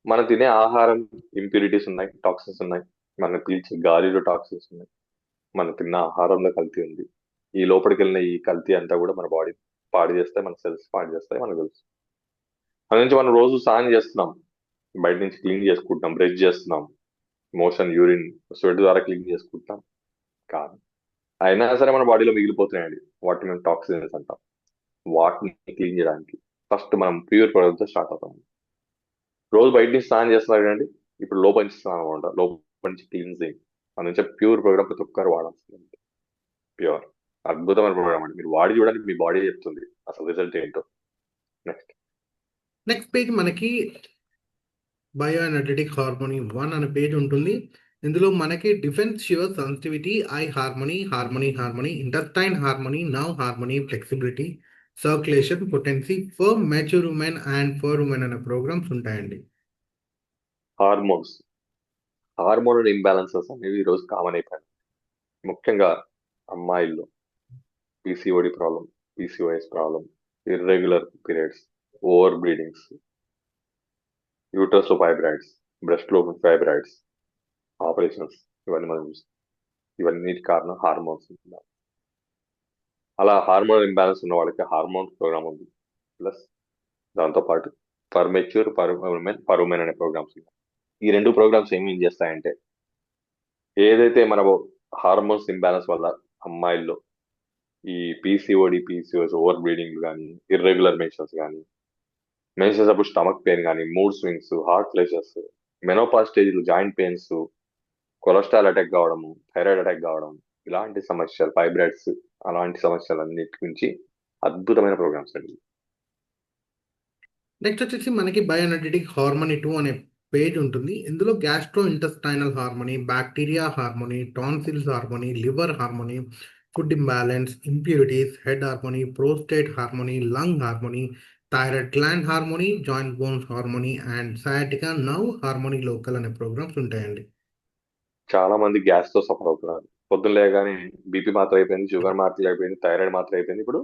[SPEAKER 2] మనం తినే ఆహారం ఇంప్యూరిటీస్ ఉన్నాయి, టాక్సిన్స్ ఉన్నాయి. మనం పీల్చే గాలిలో టాక్సిన్స్ ఉన్నాయి. మనం తిన్న ఆహారంలో కల్తీ ఉంది. ఈ లోపలికి వెళ్ళిన ఈ కల్తీ అంతా కూడా మన బాడీ పాడు చేస్తాయి, మన సెల్స్ పాడు చేస్తాయి, మనకు తెలుసు. అది నుంచి మనం రోజు స్నానం చేస్తున్నాం, బయట నుంచి క్లీన్ చేసుకుంటాం, బ్రష్ చేస్తున్నాం, మోషన్, యూరిన్, స్వెట్ ద్వారా క్లీన్ చేసుకుంటాం. కాదు, అయినా సరే మన బాడీలో మిగిలిపోతున్నాయండి. వాటిని మనం టాక్సిన్స్ అంటాం. వాటిని క్లీన్ చేయడానికి ఫస్ట్ మనం ప్యూర్ ప్రొడక్ట్తో స్టార్ట్ అవుతాం. రోజు బయట నుంచి స్నానం చేస్తున్నారు కదండి, ఇప్పుడు లోపల నుంచి స్నానం అనమాట. లోపల నుంచి క్లీన్జింగ్, అందుకే ప్యూర్ ప్రోగ్రామ్ ప్రతి ఒక్కరు వాడాల్సింది. ప్యూర్ అద్భుతమైన ప్రోగ్రామ్ అండి. మీరు వాడి చూడండి, మీ బాడీ చెప్తుంది అసలు రిజల్ట్ ఏంటో. నెక్స్ట్
[SPEAKER 1] నెక్స్ట్ పేజ్ మనకి బయో ఎనర్జెటిక్ హార్మోనీ 1 అనే పేజ్ ఉంటుంది. ఇందులో మనకి defence, shiver, sensitivity, eye harmony, harmony, intestine harmony, nerve harmony, flexibility, circulation, potency for mature women and for women అనే ప్రోగ్రామ్స్ ఉంటాయండి.
[SPEAKER 2] హార్మోన్స్, హార్మోనల్ ఇంబ్యాలెన్సెస్ అనేవి ఈ రోజు కామన్ అయిపోయాయి. ముఖ్యంగా అమ్మాయిల్లో PCOD problem, PCOS problem, irregular periods, over bleedings, uterus లో fibroids, breast లో ఫైబ్రాయిడ్స్, ఆపరేషన్స్, ఇవన్నీ మనం చూస్తాం. ఇవన్నిటి కారణం హార్మోన్స్. అలా హార్మోన్ ఇంబ్యాలెన్స్ ఉన్న వాళ్ళకి హార్మోన్స్ ప్రోగ్రామ్ ఉంది. ప్లస్ దాంతోపాటు ఫర్ మెచ్యూర్, ఫర్ ఉమెన్ అనే ప్రోగ్రామ్స్ ఉన్నాయి. ఈ రెండు ప్రోగ్రామ్స్ ఏమేం చేస్తాయంటే, ఏదైతే మన హార్మోన్స్ ఇంబ్యాలెన్స్ వల్ల అమ్మాయిల్లో ఈ పీసీఓడి, పీసీఓఎస్, ఓవర్ బ్లీడింగ్ కానీ, ఇర్రెగ్యులర్ మెన్షన్స్ కానీ, మెన్షన్స్ అప్పుడు స్టమక్ పెయిన్ కానీ, mood swings, heart flushes, menopause stage joint pains, cholesterol attack కావడము, థైరాయిడ్ అటాక్ కావడం, ఇలాంటి సమస్యలు, ఫైబ్రాయిడ్స్, అలాంటి సమస్యలన్నిటి నుంచి అద్భుతమైన ప్రోగ్రామ్స్ అండి.
[SPEAKER 1] నెక్స్ట్ వచ్చేసి మనకి బయోఎనర్జెటిక్ హార్మోనీ 2 అనే పేజ్ ఉంటుంది. ఇందులో gastro intestinal harmony, bacteria harmony, tonsils harmony, liver harmony, food imbalance, impurities, head harmony, prostate harmony, lung harmony, thyroid gland harmony, joint bones harmony and sciatica nerve harmony local అనే programmes ఉంటాయండి.
[SPEAKER 2] చాలా మంది gas తో suffer అవుతున్నారు. పొద్దున్న లేగానే BP మాత్రం అయిపోయింది, sugar మాత్రం అయిపోయింది, థైరాయిడ్ మాత్రం అయిపోయింది, ఇప్పుడు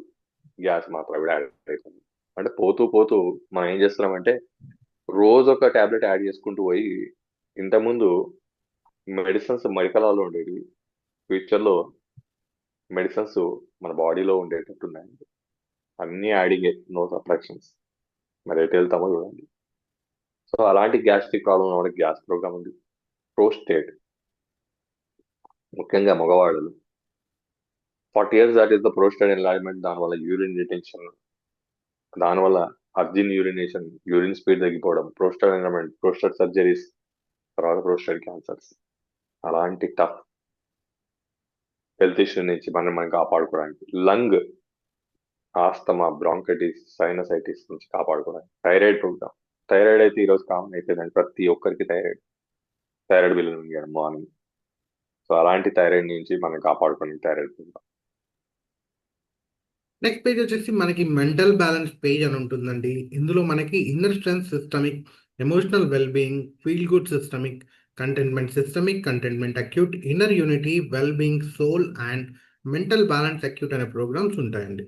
[SPEAKER 2] గ్యాస్ మాత్రం కూడా యాడ్ అయిపోయింది. అంటే పోతూ పోతూ మనం ఏం చేస్తున్నామంటే రోజు ఒక టాబ్లెట్ యాడ్ చేసుకుంటూ పోయి, ఇంతకుముందు మెడిసిన్స్ మెడికల్లో ఉండేవి, ఫ్యూచర్ లో మెడిసిన్స్ మన బాడీలో ఉండేటట్టు ఉన్నాయండి. అన్ని యాడింగ్, నో సబ్ట్రాక్షన్స్. మరి ఎటు వెళ్తామో చూడండి. సో అలాంటి గ్యాస్ట్రిక్ ప్రాబ్లం ఉన్న వాళ్ళకి గ్యాస్ ప్రోగ్రామ్ ఉంది. ప్రోస్టేట్, ముఖ్యంగా మగవాళ్ళు 40 years that is the prostate enlargement, దానివల్ల యూరిన్ రిటెన్షన్, దానివల్ల అర్జిన్ యూరినేషన్, యూరిన్ స్పీడ్ తగ్గిపోవడం, ప్రోస్టేట్ ఎన్లార్జ్మెంట్, ప్రోస్టేట్ సర్జరీస్, తర్వాత ప్రోస్టేట్ క్యాన్సర్స్, అలాంటి టఫ్ హెల్త్ ఇష్యూ నుంచి మనం కాపాడుకోవడానికి. లంగ్, ఆస్తమా, బ్రాంకైటిస్, సైనసైటిస్ నుంచి కాపాడుకోవడానికి. థైరాయిడ్ ప్రోగ్రామ్, థైరాయిడ్ అయితే ఈరోజు కామన్ అయిపోయిందండి, ప్రతి ఒక్కరికి థైరాయిడ్, థైరాయిడ్ బిల్లు ఉంది మార్నింగ్. సో అలాంటి థైరాయిడ్ నుంచి మనం కాపాడుకోవడానికి థైరాయిడ్ ప్రోగ్రామ్.
[SPEAKER 1] నెక్స్ట్ పేజ్ వచ్చేసి మనకి మెంటల్ బ్యాలెన్స్ పేజ్ అని ఉంటుందండి. ఇందులో మనకి inner strength systemic, emotional wellbeing, feel good systemic, contentment acute, inner unity, wellbeing, soul and mental balance acute అనే ప్రోగ్రామ్స్ ఉంటాయండి.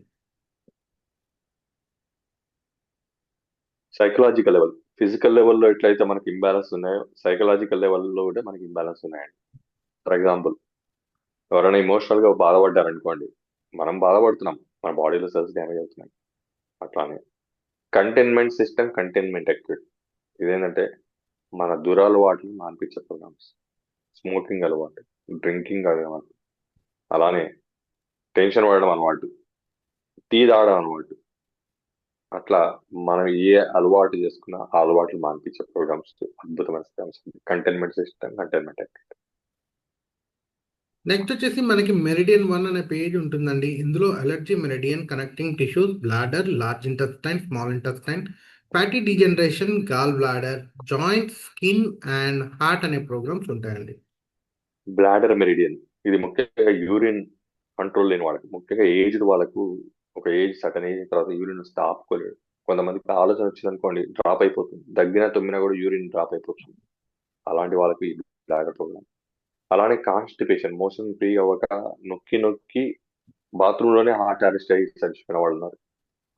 [SPEAKER 2] సైకలాజికల్ లెవెల్, ఫిజికల్ లెవెల్లో ఎట్లయితే మనకి ఇంబ్యాలెన్స్ ఉన్నాయో, సైకలాజికల్ లెవెల్లో కూడా మనకి ఇంబ్యాలెన్స్ ఉన్నాయండి. ఫర్ ఎగ్జాంపుల్, ఎవరైనా ఇమోషనల్ గా బాధపడ్డారనుకోండి, మనం బాధపడుతున్నాం, మన బాడీలో సెల్స్ డ్యామేజ్ అవుతున్నాయి. అట్లానే కంటైన్మెంట్ సిస్టమ్, కంటైన్మెంట్ అక్యూట్, ఇదేంటంటే మన దురలవాట్లు మాన్పించే ప్రోగ్రామ్స్. స్మోకింగ్ అలవాటు, డ్రింకింగ్ అలవాటు, అలానే టెన్షన్ పడడం అలవాటు, టీ తాగడం అలవాటు, అట్లా మనం ఏ అలవాటు చేసుకున్నా ఆ అలవాట్లు మానిపించే ప్రోగ్రామ్స్ అద్భుతమైన programs. Containment system, containment.
[SPEAKER 1] Next వచ్చేసి మనకి మెరిడియన్ 1 అనే పేజ్ ఉంటుందండి. ఇందులో allergy meridian connecting tissues, bladder, large intestine, small intestine, fatty degeneration, gall bladder, joint, skin and heart అనే ప్రోగ్రామ్స్ ఉంటాయండి.
[SPEAKER 2] బ్లాడర్ మెరిడియన్ ఇది ముఖ్యంగా యూరిన్ కంట్రోల్ లేని వాళ్ళకి, ముఖ్యంగా ఏజ్డ్ వాళ్ళకు. ఒక ఏజ్ సటన్ ఏజ్ తర్వాత యూరిన్ వస్తే ఆపుకోలేడు. కొంతమందికి ఆలోచన వచ్చిందనుకోండి డ్రాప్ అయిపోతుంది, దగ్గర తుమ్మినా కూడా యూరిన్ డ్రాప్ అయిపోతుంది. అలాంటి వాళ్ళకి బ్లాడర్ ప్రోగ్రామ్. అలానే కాన్స్టిపేషన్, మోషన్ ఫ్రీ అవ్వక నొక్కి నొక్కి బాత్రూమ్ లోనే హార్ట్ అరెస్ట్ అయ్యి చచ్చిపోయిన వాళ్ళు ఉన్నారు.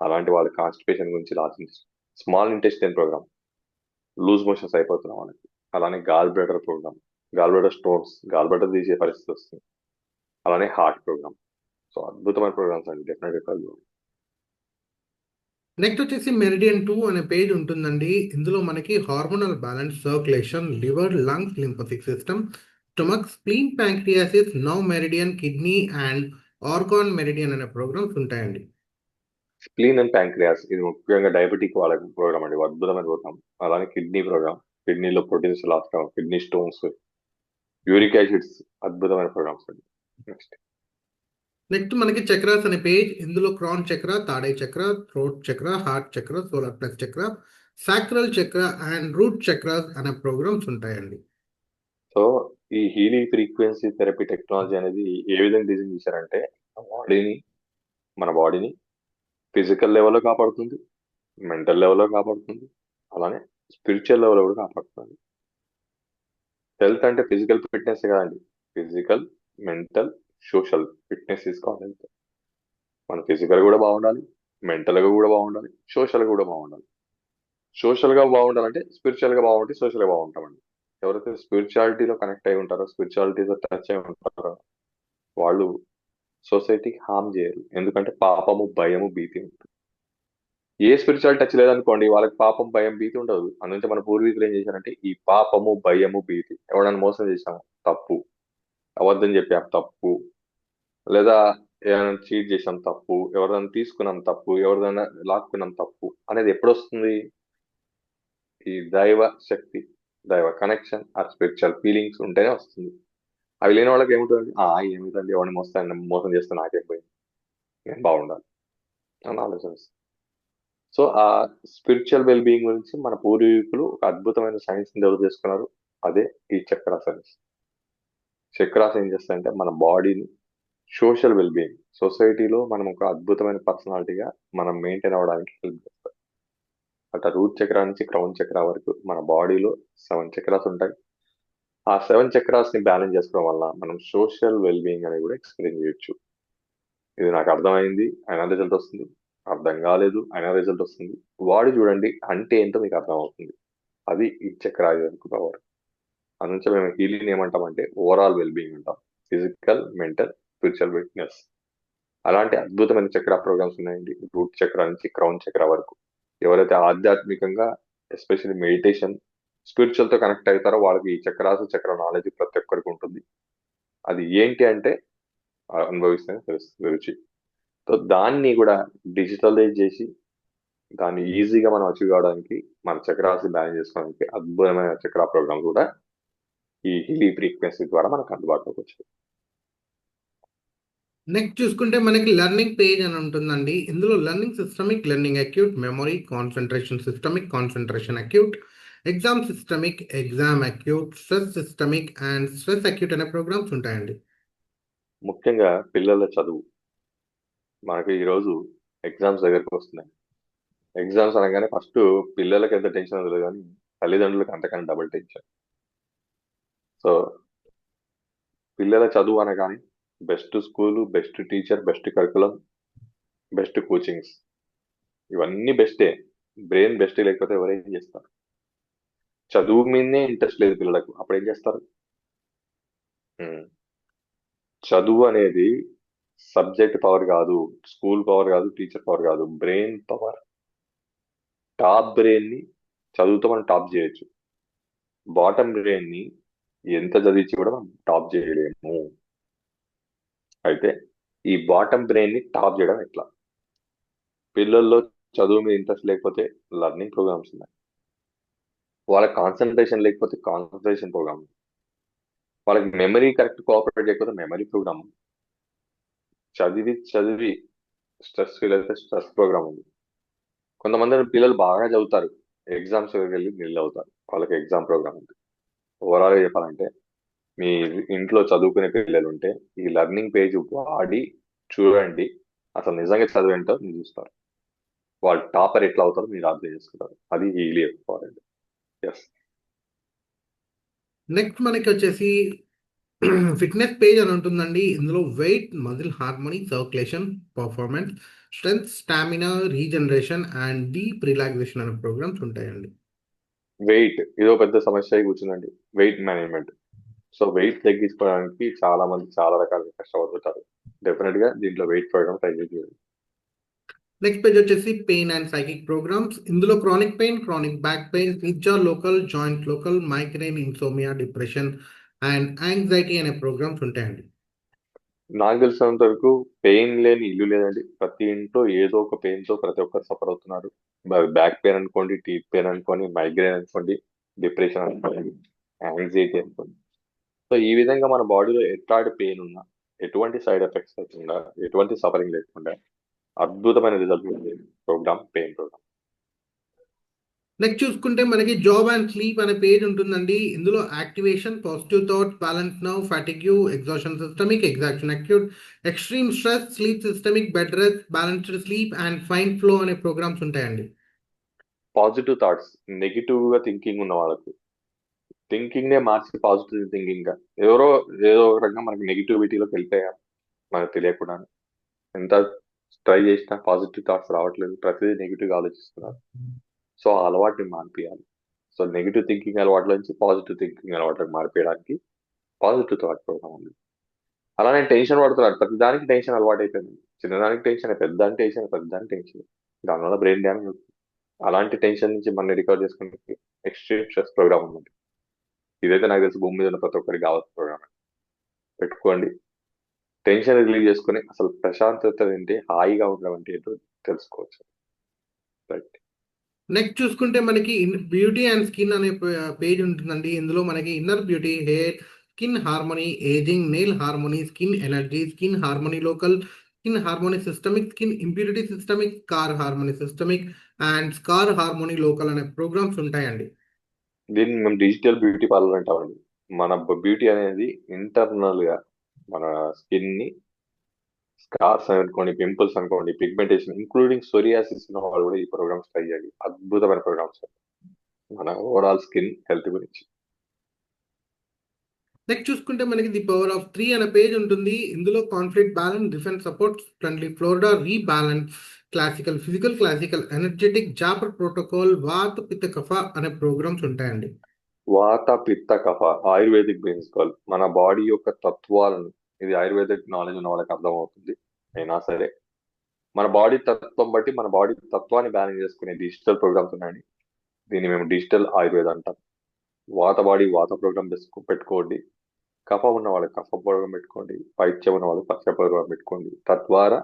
[SPEAKER 2] అలాంటి వాళ్ళ కాన్స్టిపేషన్ గురించి ఆలోచించి small intestine programme, loose motions అయిపోతున్న వాళ్ళకి. అలానే gall bladder programme, gall bladder stones, gall bladder తీసే పరిస్థితి వస్తుంది. అలానే హార్ట్ ప్రోగ్రామ్. సో అద్భుతమైన ప్రోగ్రామ్స్ అండి, డెఫినెట్గా.
[SPEAKER 1] నెక్స్ట్ వచ్చేసి మెరిడియన్ 2 అనే పేజ్ ఉంటుందండి. ఇందులో మనకి hormonal balance, circulation, liver, lungs, lymphatic system, stomach, spleen, ప్యాంక్రియాసిస్, nerve meridian, kidney and organ meridian అనే ప్రోగ్రామ్స్ ఉంటాయండి.
[SPEAKER 2] స్ప్లీన్ అండ్ ప్యాంక్రియాస్ ఇది ముఖ్యంగా డయాబెటిక్ వాళ్ళకి ప్రోగ్రామ్ అండి, అద్భుతమైన ప్రోగ్రామ్. అలానే కిడ్నీ ప్రోగ్రామ్, కిడ్నీలో ప్రోటీన్స్ లాస్ కావడం, కిడ్నీ స్టోన్స్, యూరిక్ యాసిడ్స్, అద్భుతమైన ప్రోగ్రామ్స్ అండి. నెక్స్ట్
[SPEAKER 1] నెక్స్ట్ మనకి చక్రాస్ అనే పేజ్. ఇందులో క్రాన్ చక్ర, తాడై చక్ర, థ్రోట్ చక్ర, హార్ట్ చక్ర, సోలార్ ప్లస్ చక్ర, సాక్రల్ చక్ర అండ్ రూట్ చక్రాస్ అనే ప్రోగ్రామ్స్ ఉంటాయండి.
[SPEAKER 2] సో ఈ హీలింగ్ ఫ్రీక్వెన్సీ థెరపీ టెక్నాలజీ అనేది ఏ విధంగా డిజైన్ చేశారంటే బాడీని మన బాడీని ఫిజికల్ లెవెల్లో కాపాడుతుంది, మెంటల్ లెవెల్లో కాపాడుతుంది, అలానే స్పిరిచువల్ లెవెల్లో కూడా కాపాడుతుంది. హెల్త్ అంటే ఫిజికల్ ఫిట్నెస్ కాదండి, ఫిజికల్, మెంటల్, సోషల్ ఫిట్నెస్ తీసుకోవాలి. హెల్త్ మన ఫిజికల్ కూడా బాగుండాలి, మెంటల్ గా కూడా బాగుండాలి, సోషల్ కూడా బాగుండాలి. సోషల్ గా బాగుండాలంటే స్పిరిచువల్ గా బాగుంటే సోషల్ గా బాగుంటామండి. ఎవరైతే స్పిరిచువాలిటీలో కనెక్ట్ అయి ఉంటారో, స్పిరిచువాలిటీతో టచ్ అయి ఉంటారో వాళ్ళు సొసైటీకి హామ్ చేయరు. ఎందుకంటే పాపము, భయము, భీతి ఉంటుంది. ఏ స్పిరిచువల్ టచ్ లేదనుకోండి వాళ్ళకి పాపం, భయం, భీతి ఉండదు. అందుకే మన పూర్వీకులు ఏం చేశారంటే ఈ పాపము, భయము, భీతి, ఎవడన్నా మోసం చేశాము తప్పు, అబద్ధం చెప్పాం తప్పు, లేదా ఏమైనా చీట్ చేసాం తప్పు, ఎవరిదైనా తీసుకున్నాం తప్పు, ఎవరిదైనా లాక్కున్నాం తప్పు అనేది ఎప్పుడు వస్తుంది? ఈ దైవ శక్తి, దైవ కనెక్షన్, ఆ స్పిరిచువల్ ఫీలింగ్స్ ఉంటేనే వస్తుంది. అవి లేని వాళ్ళకి ఏముంటుంది? ఏమిటండి ఎవరిని మోసం చేస్తే నాకేం పోయింది, నేను బాగుండాలి అని ఆలోచన. సో ఆ స్పిరిచువల్ వెల్ బీయింగ్ గురించి మన పూర్వీకులు ఒక అద్భుతమైన సైన్స్ డెవలప్ చేసుకున్నారు. అదే ఈ చక్ర సైన్స్. చక్రాస్ ఏం చేస్తాయంటే మన బాడీని సోషల్ వెల్ బీయింగ్, సొసైటీలో మనం ఒక అద్భుతమైన పర్సనాలిటీగా మనం మెయింటైన్ అవ్వడానికి హెల్ప్ చేస్తాం. అట్లా రూట్ చక్ర నుంచి క్రౌన్ చక్ర వరకు మన బాడీలో 7 చక్రాస్ ఉంటాయి. ఆ 7 చక్రాస్ ని బ్యాలెన్స్ చేసుకోవడం వల్ల మనం సోషల్ వెల్ బీయింగ్ అనేది కూడా ఎక్స్పీరియన్స్ చేయొచ్చు. ఇది నాకు అర్థమైంది అయినా రిజల్ట్ వస్తుంది, అర్థం కాలేదు అయినా రిజల్ట్ వస్తుంది. వాడి చూడండి అంటే ఏంటో మీకు అర్థం అవుతుంది. అది ఈ చక్ర పవర్. అందుకే మేము హీలింగ్ ఏమంటామంటే ఓవరాల్ వెల్ బీయింగ్ అంటాం. Physical, mental, spiritual fitness. అలాంటి అద్భుతమైన చక్ర ప్రోగ్రామ్స్ ఉన్నాయండి, రూట్ చక్ర నుంచి క్రౌన్ చక్ర వరకు. ఎవరైతే ఆధ్యాత్మికంగా ఎస్పెషల్లీ మెడిటేషన్, స్పిరిచువల్ తో కనెక్ట్ అవుతారో వాళ్ళకి ఈ చక్రాసు, చక్ర నాలెడ్జ్ ప్రతి ఒక్కరికి ఉంటుంది. అది ఏంటి అంటే అనుభవిస్తేనే తెలుస్తుంది రుచి. సో దాన్ని కూడా డిజిటలైజ్ చేసి దాన్ని ఈజీగా మనం అచీవ్ కావడానికి, మన చక్రాసి బ్యాలెన్స్ చేసుకోవడానికి అద్భుతమైన చక్ర ప్రోగ్రామ్ కూడా ఈ హీలీ ఫ్రీక్వెన్సీ ద్వారా మనకు అందుబాటులోకి వచ్చాయి.
[SPEAKER 1] నెక్స్ట్ చూసుకుంటే మనకి లెర్నింగ్ పేజ్ అని ఉంటుందండి. ఇందులో learning systemic, learning acute, memory, concentration systemic, concentration acute, exam systemic, exam acute, stress systemic and stress acute అనే ప్రోగ్రామ్స్ ఉంటాయండి.
[SPEAKER 2] ముఖ్యంగా పిల్లల చదువు. మనకి ఈరోజు ఎగ్జామ్స్ దగ్గరకు వస్తున్నాయి. ఎగ్జామ్స్ అనగానే ఫస్ట్ పిల్లలకి ఎంత టెన్షన్ ఉండదు కానీ తల్లిదండ్రులకు అంతకన్నా డబుల్ టెన్షన్. సో పిల్లల చదువు అనగానే best school, best teacher, best curriculum, best coachings, ఇవన్నీ బెస్టే. బ్రెయిన్ బెస్ట్ లేకపోతే ఎవరేం చేస్తారు? చదువు మీదనే ఇంట్రెస్ట్ లేదు పిల్లలకు, అప్పుడు ఏం చేస్తారు? ఉమ్. చదువు అనేది సబ్జెక్ట్ పవర్ కాదు, స్కూల్ పవర్ కాదు, టీచర్ పవర్ కాదు, బ్రెయిన్ పవర్. టాప్ బ్రెయిన్ ని చదువుతో మనం టాప్ చేయొచ్చు, బాటమ్ బ్రెయిన్ ని ఎంత చదివించి కూడా మనం టాప్ చేయలేము. అయితే ఈ బాటమ్ బ్రెయిన్ ని టాప్ చేయడం ఎట్లా? పిల్లల్లో చదువు మీద ఇంట్రెస్ట్ లేకపోతే లర్నింగ్ ప్రోగ్రామ్స్ ఉన్నాయి. వాళ్ళకి కాన్సన్ట్రేషన్ లేకపోతే కాన్సన్ట్రేషన్ ప్రోగ్రామ్, వాళ్ళకి మెమరీ కరెక్ట్ కోఆపరేట్ చేయకపోతే మెమరీ ప్రోగ్రామ్, చదివి చదివి స్ట్రెస్ ఫీల్ అయితే స్ట్రెస్ ప్రోగ్రామ్ ఉంది. కొంతమంది పిల్లలు బాగా చదువుతారు, ఎగ్జామ్స్ వెళ్ళి నిల్ అవుతారు, వాళ్ళకి ఎగ్జామ్ ప్రోగ్రామ్ ఉంది. ఓవరాల్ గా చెప్పాలంటే మీ ఇంట్లో చదువుకునే పిల్లలు ఉంటే ఈ లర్నింగ్ పేజ్ వాడి చూడండి, అసలు నిజంగా చదివేంటో మీరు చూస్తారు. వాళ్ళు టాపర్ ఎట్లా అవుతారో మీరు అర్థం చేసుకుంటారు. అది హీలీ ఇంపార్టెంట్. ఎస్.
[SPEAKER 1] నెక్స్ట్ మనకి వచ్చేసి ఫిట్నెస్ పేజ్ అని ఉంటుందండి. ఇందులో weight, muscle harmony, circulation, performance, strength, stamina, regeneration and deep relaxation అనే ప్రోగ్రామ్స్ ఉంటాయండి.
[SPEAKER 2] వెయిట్ ఇదో పెద్ద సమస్య అయి కూర్చుందండి, వెయిట్ మేనేజ్మెంట్. సో వెయిట్ తగ్గించుకోవడానికి చాలా మంది చాలా రకాలుగా కష్టపడుతుంటారు. డెఫినెట్ గా దీంట్లో వెయిట్ ప్రోగ్రామ్ ట్రై చేయాలి.
[SPEAKER 1] నెక్స్ట్ పేజ్ వచ్చేసి పెయిన్ అండ్ సైకిక్ ప్రోగ్రామ్స్. ఇందులో chronic pain, chronic back pain, pizza local, joint local, migraine, insomnia, depression and anxiety అనే ప్రోగ్రామ్స్ ఉంటాయండి.
[SPEAKER 2] నాకు తెలిసినంత వరకు పెయిన్ లేని ఇల్లు లేదండి. ప్రతి ఇంట్లో ఏదో ఒక పెయిన్ తో ప్రతి ఒక్కరు సఫర్ అవుతున్నారు. బ్యాక్ పెయిన్ అనుకోండి, టీత్ పెయిన్ అనుకోండి, మైగ్రేన్ అనుకోండి, డిప్రెషన్ అనుకోండి, యాంగ్జైటీ అనుకోండి. సో ఈ విధంగా మన బాడీలో ఎట్లాంటి పెయిన్ ఉన్నా, ఎటువంటి సైడ్ ఎఫెక్ట్స్ లేకుండా, ఎటువంటి సఫరింగ్ లేకుండా అద్భుతమైన రిజల్ట్ ఉంది ప్రోగ్రామ్, పెయిన్ ప్రోగ్రామ్.
[SPEAKER 1] నెక్స్ట్ చూసుకుంటే మనకి జాబ్ అండ్ స్లీప్ అనే పేజ్ ఉంటుందండి. ఇందులో activation, positive thought, balance nerve, fatigue, exhaustion systemic, exhaustion acute, extreme stress, sleep systemic, bed rest, balanced sleep and fine flow అనే programmes ఉంటాయండి.
[SPEAKER 2] Positive thoughts, negative గా thinking ఉన్న వాళ్ళకి థింకింగ్ నే మార్చి positive thinking గా, ఎవరో ఏదో ఒక రకంగా మనకి నెగిటివిటీలోకి వెళ్ళిపోయాం మనకు తెలియకుండా. ఎంత ట్రై చేసినా పాజిటివ్ థాట్స్ రావట్లేదు, ప్రతిదీ నెగిటివ్ గా ఆలోచిస్తున్నారు. సో ఆ అలవాటుని మానిపించాలి. సో నెగిటివ్ థింకింగ్ అలవాట్ల నుంచి పాజిటివ్ థింకింగ్ అలవాట్లకు మారిపోయడానికి పాజిటివ్ థాట్ ప్రోగ్రామ్ ఉంది. అలానే టెన్షన్ పడుతున్నారు, ప్రతి దానికి టెన్షన్ అలవాటు అయిపోయింది. చిన్నదానికి టెన్షన్, పెద్దదానికి టెన్షన్, పెద్దదానికి టెన్షన్, దానివల్ల బ్రెయిన్ డ్యామేజ్ అవుతుంది. అలాంటి టెన్షన్ నుంచి మనం రికవర్ చేసుకునే ఎక్స్ట్రీమ్ స్ట్రెస్ ప్రోగ్రామ్ ఉంది. ఇదైతే నాకు తెలిసి భూమి మీద ఉన్న ప్రతి ఒక్కరికి కావాల్సిన ప్రోగ్రామ్. పెట్టుకోండి, టెన్షన్ రిలీజ్ చేసుకుని అసలు ప్రశాంతత ఏంటి, హాయిగా ఉండడం అంటే ఏంటో తెలుసుకోవచ్చు. రైట్.
[SPEAKER 1] నెక్స్ట్ చూసుకుంటే మనకి బ్యూటీ అండ్ స్కిన్ అనే పేజ్ ఉంటుందండి. ఇందులో మనకి inner beauty, hair, skin harmony, ageing, nail harmony, skin energy, skin harmony local, skin harmony systemic, skin impurity systemic, scar harmony systemic and scar harmony local అనే programmes ఉంటాయండి.
[SPEAKER 2] దీన్ని మేము digital beauty parlour అంటామండి. మన beauty అనేది internal గా మన skin ని, స్కార్స్ అనుకోండి, పింపుల్స్ అనుకోండి, పిగ్మెంటేషన్ ఇంక్లూడింగ్ సోరియాసిస్ ఉన్న వాళ్ళు కూడా ఈ ప్రోగ్రామ్స్ ట్రై చేయాలి. అద్భుతమైన ప్రోగ్రామ్స్ మన ఓవరాల్ స్కిన్ హెల్త్ గురించి.
[SPEAKER 1] నెక్స్ట్ చూసుకుంటే మనకి ది పవర్ ఆఫ్ త్రీ అనే పేజ్ ఉంటుంది. ఇందులో conflict balance, defence support, friendly Florida, rebalance, classical physical, classical energetic, Zapper protocol, వాత పిత్త కఫ అనే ప్రోగ్రామ్స్ ఉంటాయండి.
[SPEAKER 2] వాత పిత్త కఫ ఆయుర్వేదిక్ ప్రిన్సిపల్, మన బాడీ యొక్క తత్వాలను, ఇది ఆయుర్వేదిక్ నాలెడ్జ్ ఉన్న వాళ్ళకి అర్థమవుతుంది. అయినా సరే మన బాడీ తత్వం బట్టి మన బాడీ తత్వాన్ని బ్యాలెన్స్ చేసుకునే డిజిటల్ ప్రోగ్రామ్స్ ఉన్నాయండి. దీన్ని మేము డిజిటల్ ఆయుర్వేద అంటాం. వాత బాడీ వాత ప్రోగ్రామ్ పెట్టుకోండి, కఫ ఉన్న వాళ్ళకి కఫ ప్రోగ్రామ్ పెట్టుకోండి, పైత్యం ఉన్న వాళ్ళకి పచ్చ ప్రోగ్రామ్ పెట్టుకోండి. తద్వారా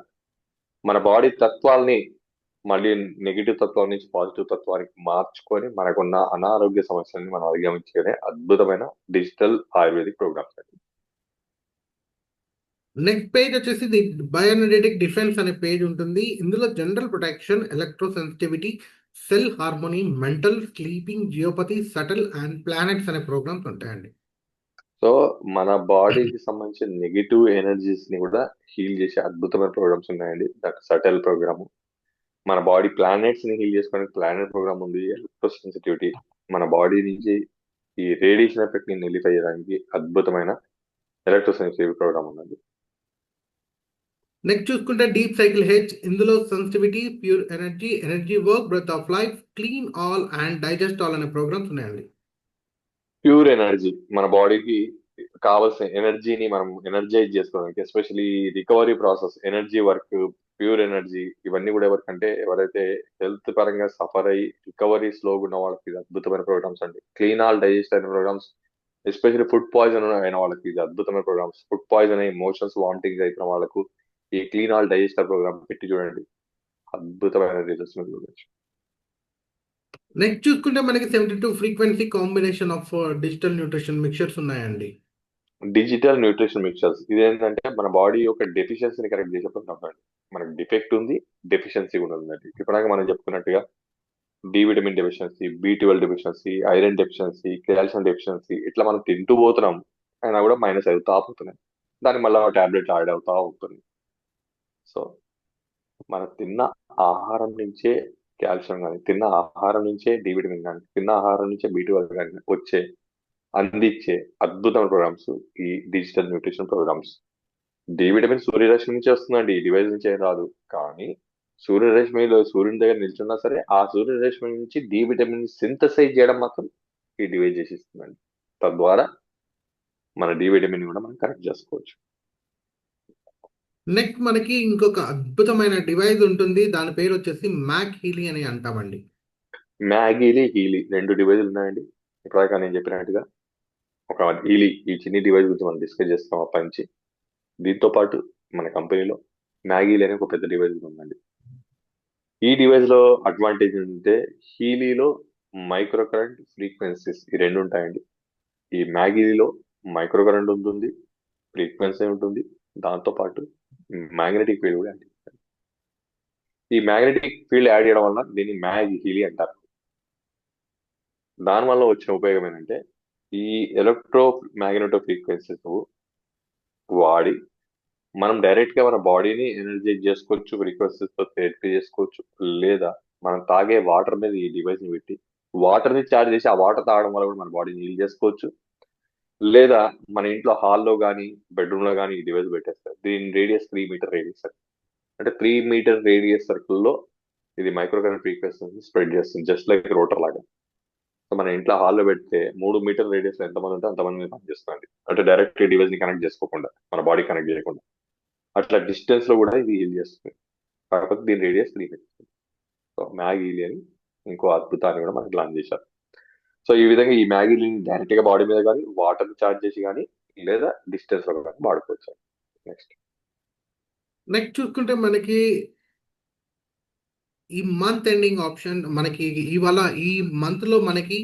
[SPEAKER 2] మన బాడీ తత్వాల్ని మళ్ళీ నెగిటివ్ తత్వం నుంచి పాజిటివ్ తత్వానికి మార్చుకొని మనకున్న అనారోగ్య సమస్యల్ని మనం అధిగమించుకునే అద్భుతమైన డిజిటల్ ఆయుర్వేదిక్ ప్రోగ్రామ్స్ అండి.
[SPEAKER 1] నెక్స్ట్ పేజ్ వచ్చేసి ది బయోఎనర్జెటిక్ డిఫెన్స్ అనే పేజ్ ఉంటుంది. ఇందులో general protection, electro sensitivity, cell harmony, mental, sleeping, geopathy, subtle and planets అనే ప్రోగ్రామ్స్ ఉంటాయండి.
[SPEAKER 2] సో మన బాడీకి సంబంధించిన నెగిటివ్ ఎనర్జీస్ ని కూడా హీల్ చేసే అద్భుతమైన ప్రోగ్రామ్స్ ఉన్నాయండి. That subtle program. మన బాడీ ప్లానెట్స్ ని హీల్ చేసుకోవడానికి ప్లానెట్ ప్రోగ్రామ్ ఉంది. ఎలక్ట్రో సెన్సిటివిటీ, మన బాడీ నుంచి ఈ రేడియేషన్ ఎఫెక్ట్ ని నిలిపి చేయడానికి అద్భుతమైన ఎలక్ట్రో సెన్సిటివ్ ప్రోగ్రామ్ ఉన్నది.
[SPEAKER 1] నెక్స్ట్ చూసుకుంటే డీప్ సైకిల్ హెచ్. ఇందులో sensitivity, pure energy, energy work, breath of life, clean all and digest all అనే ప్రోగ్రామ్స్ ఉన్నాయండి.
[SPEAKER 2] ప్యూర్ ఎనర్జీ, మన బాడీకి కావాల్సిన ఎనర్జీని మనం ఎనర్జైజ్ చేసుకోవడానికి, especially recovery process, energy work, pure energy, ఇవన్నీ కూడా ఎవరికంటే ఎవరైతే హెల్త్ పరంగా సఫర్ అయ్యి రికవరీ స్లోగా ఉన్న వాళ్ళకి ఇది అద్భుతమైన ప్రోగ్రామ్స్ అండి. క్లీన్ ఆల్ డైజెస్ట్ అయిన ప్రోగ్రామ్స్, ఎస్పెషల్లీ ఫుడ్ పాయిజన్ అయిన వాళ్ళకి ఇది అద్భుతమైన ప్రోగ్రామ్స్. ఫుడ్ పాయిజన్ అయ్యి మోషన్స్ వామిటింగ్ అయిన వాళ్ళకు ఈ క్లీన్ ఆల్ డైజెస్టర్ ప్రోగ్రామ్ పెట్టి చూడండి, అద్భుతమైన రిజల్ట్స్ మీరు చూడొచ్చు.
[SPEAKER 1] నెక్స్ట్ చూసుకుంటే మనకి 72 frequency combination of digital nutrition mixtures ఉన్నాయండి.
[SPEAKER 2] డిజిటల్ న్యూట్రిషన్ మిక్చర్స్ ఇదేంటంటే మన బాడీ యొక్క డెఫిషియన్సీని కరెక్ట్ చేసేటప్పుడు మనకి డిఫెక్ట్ ఉంది, డెఫిషియన్సీ కూడా ఉందండి. ఇప్పటిదాకా మనం చెప్పుకున్నట్టుగా D vitamin deficiency, B 12 deficiency, iron deficiency, calcium deficiency ఇట్లా మనం తింటూ పోతున్నాం అయినా కూడా మైనస్ అవుతా పోతున్నాయి. దానికి మళ్ళీ టాబ్లెట్ యాడ్ అవుతా అవుతుంది. సో మనం తిన్న ఆహారం నుంచే కాల్షియం కానీ, తిన్న ఆహారం నుంచే డి విటమిన్ కానీ, తిన్న ఆహారం నుంచే బి 12 కానీ అందించే అద్భుతమైన ప్రోగ్రామ్స్ ఈ digital nutrition programs. D vitamin సూర్యరశ్మి నుంచి వస్తుందండి, ఈ డివైస్ నుంచి ఏం రాదు. కానీ సూర్యరశ్మిలో సూర్యుని దగ్గర నిల్చున్నా సరే ఆ సూర్యరశ్మి నుంచి డి విటమిన్ సింథసైజ్ చేయడం మాత్రం ఈ డివైస్ చేసిస్తుందండి. తద్వారా మన డి విటమిన్ కూడా మనం కరెక్ట్ చేసుకోవచ్చు.
[SPEAKER 1] నెక్స్ట్ మనకి ఇంకొక అద్భుతమైన డివైస్ ఉంటుంది. దాని పేరు వచ్చేసి మ్యాక్ హీలీ అని అంటామండి.
[SPEAKER 2] మ్యాగీలి హీలీ రెండు డివైజులు ఉన్నాయండి. ఇప్పటిదాకా నేను చెప్పినట్టుగా ఒక హీలీ ఈ చిన్ని డివైస్ గురించి మనం డిస్కస్ చేస్తాం అప్పటి నుంచి. దీంతో పాటు మన కంపెనీలో మ్యాగీలి అనే ఒక పెద్ద డివైస్ ఉందండి. ఈ డివైస్ లో అడ్వాంటేజ్ ఏంటంటే హీలీలో మైక్రో కరెంట్, ఫ్రీక్వెన్సీస్ ఈ రెండు ఉంటాయండి. ఈ మ్యాగీలో మైక్రో కరెంట్ ఉంటుంది, ఫ్రీక్వెన్సీ ఉంటుంది, దాంతో పాటు మ్యాగ్నెటిక్ ఫీల్డ్ కూడా యాడ్ చేస్తారు. ఈ మ్యాగ్నెటిక్ ఫీల్డ్ యాడ్ చేయడం వల్ల దీన్ని మ్యాగ్ హీలీ అంటారు. దానివల్ల వచ్చిన ఉపయోగం ఏంటంటే ఈ ఎలక్ట్రో మ్యాగ్నెటో ఫ్రీక్వెన్సీస్ వాడి మనం డైరెక్ట్ గా మన బాడీని ఎనర్జైజ్ చేసుకోవచ్చు, ఫ్రీక్వెన్సీస్ తో థెరపీ చేసుకోవచ్చు. లేదా మనం తాగే వాటర్ మీద ఈ డివైస్ ని పెట్టి వాటర్ ని చార్జ్ చేసి ఆ వాటర్ తాగడం వల్ల కూడా మన బాడీని హీల్ చేసుకోవచ్చు. లేదా మన ఇంట్లో హాల్లో కానీ బెడ్రూమ్ లో కానీ ఈ డివైస్ పెట్టేస్తారు. దీని రేడియస్ 3 మీటర్ రేడియస్, అంటే 3 మీటర్ రేడియస్ సర్కిల్ లో ఇది మైక్రో కరెంట్ ఫ్రీక్వెన్సీ స్ప్రెడ్ చేస్తుంది, జస్ట్ లైక్ రోటర్ లాగా. సో మన ఇంట్లో హాల్లో పెడితే 3 మీటర్ రేడియస్ లో ఎంతమంది ఉంటే అంతమంది పనిచేస్తుంది. అంటే డైరెక్ట్ డివైస్ ని కనెక్ట్ చేసుకోకుండా, మన బాడీ కనెక్ట్ చేయకుండా అట్లా డిస్టెన్స్ లో కూడా ఇది హీల్ చేస్తుంది. కాకపోతే దీని రేడియస్ 3 మీటర్స్. సో మ్యాగీలి అని ఇంకో అద్భుతాన్ని కూడా మనకి లాంచ్ చేశారు. సో ఈ విధంగా ఈ మ్యాగీలిని డైరెక్ట్ గా బాడీ మీద కానీ వాటర్ చార్జ్ చేసి కానీ లేదా డిస్టెన్స్ లో కానీ వాడుకోవచ్చు. నెక్స్ట్
[SPEAKER 1] నెక్స్ట్ చూసుకుంటే మనకి ఈ మంత్ ఎండింగ్ ఆప్షన్ మనకి ఇవాళ ఈ మంత్లో మనకి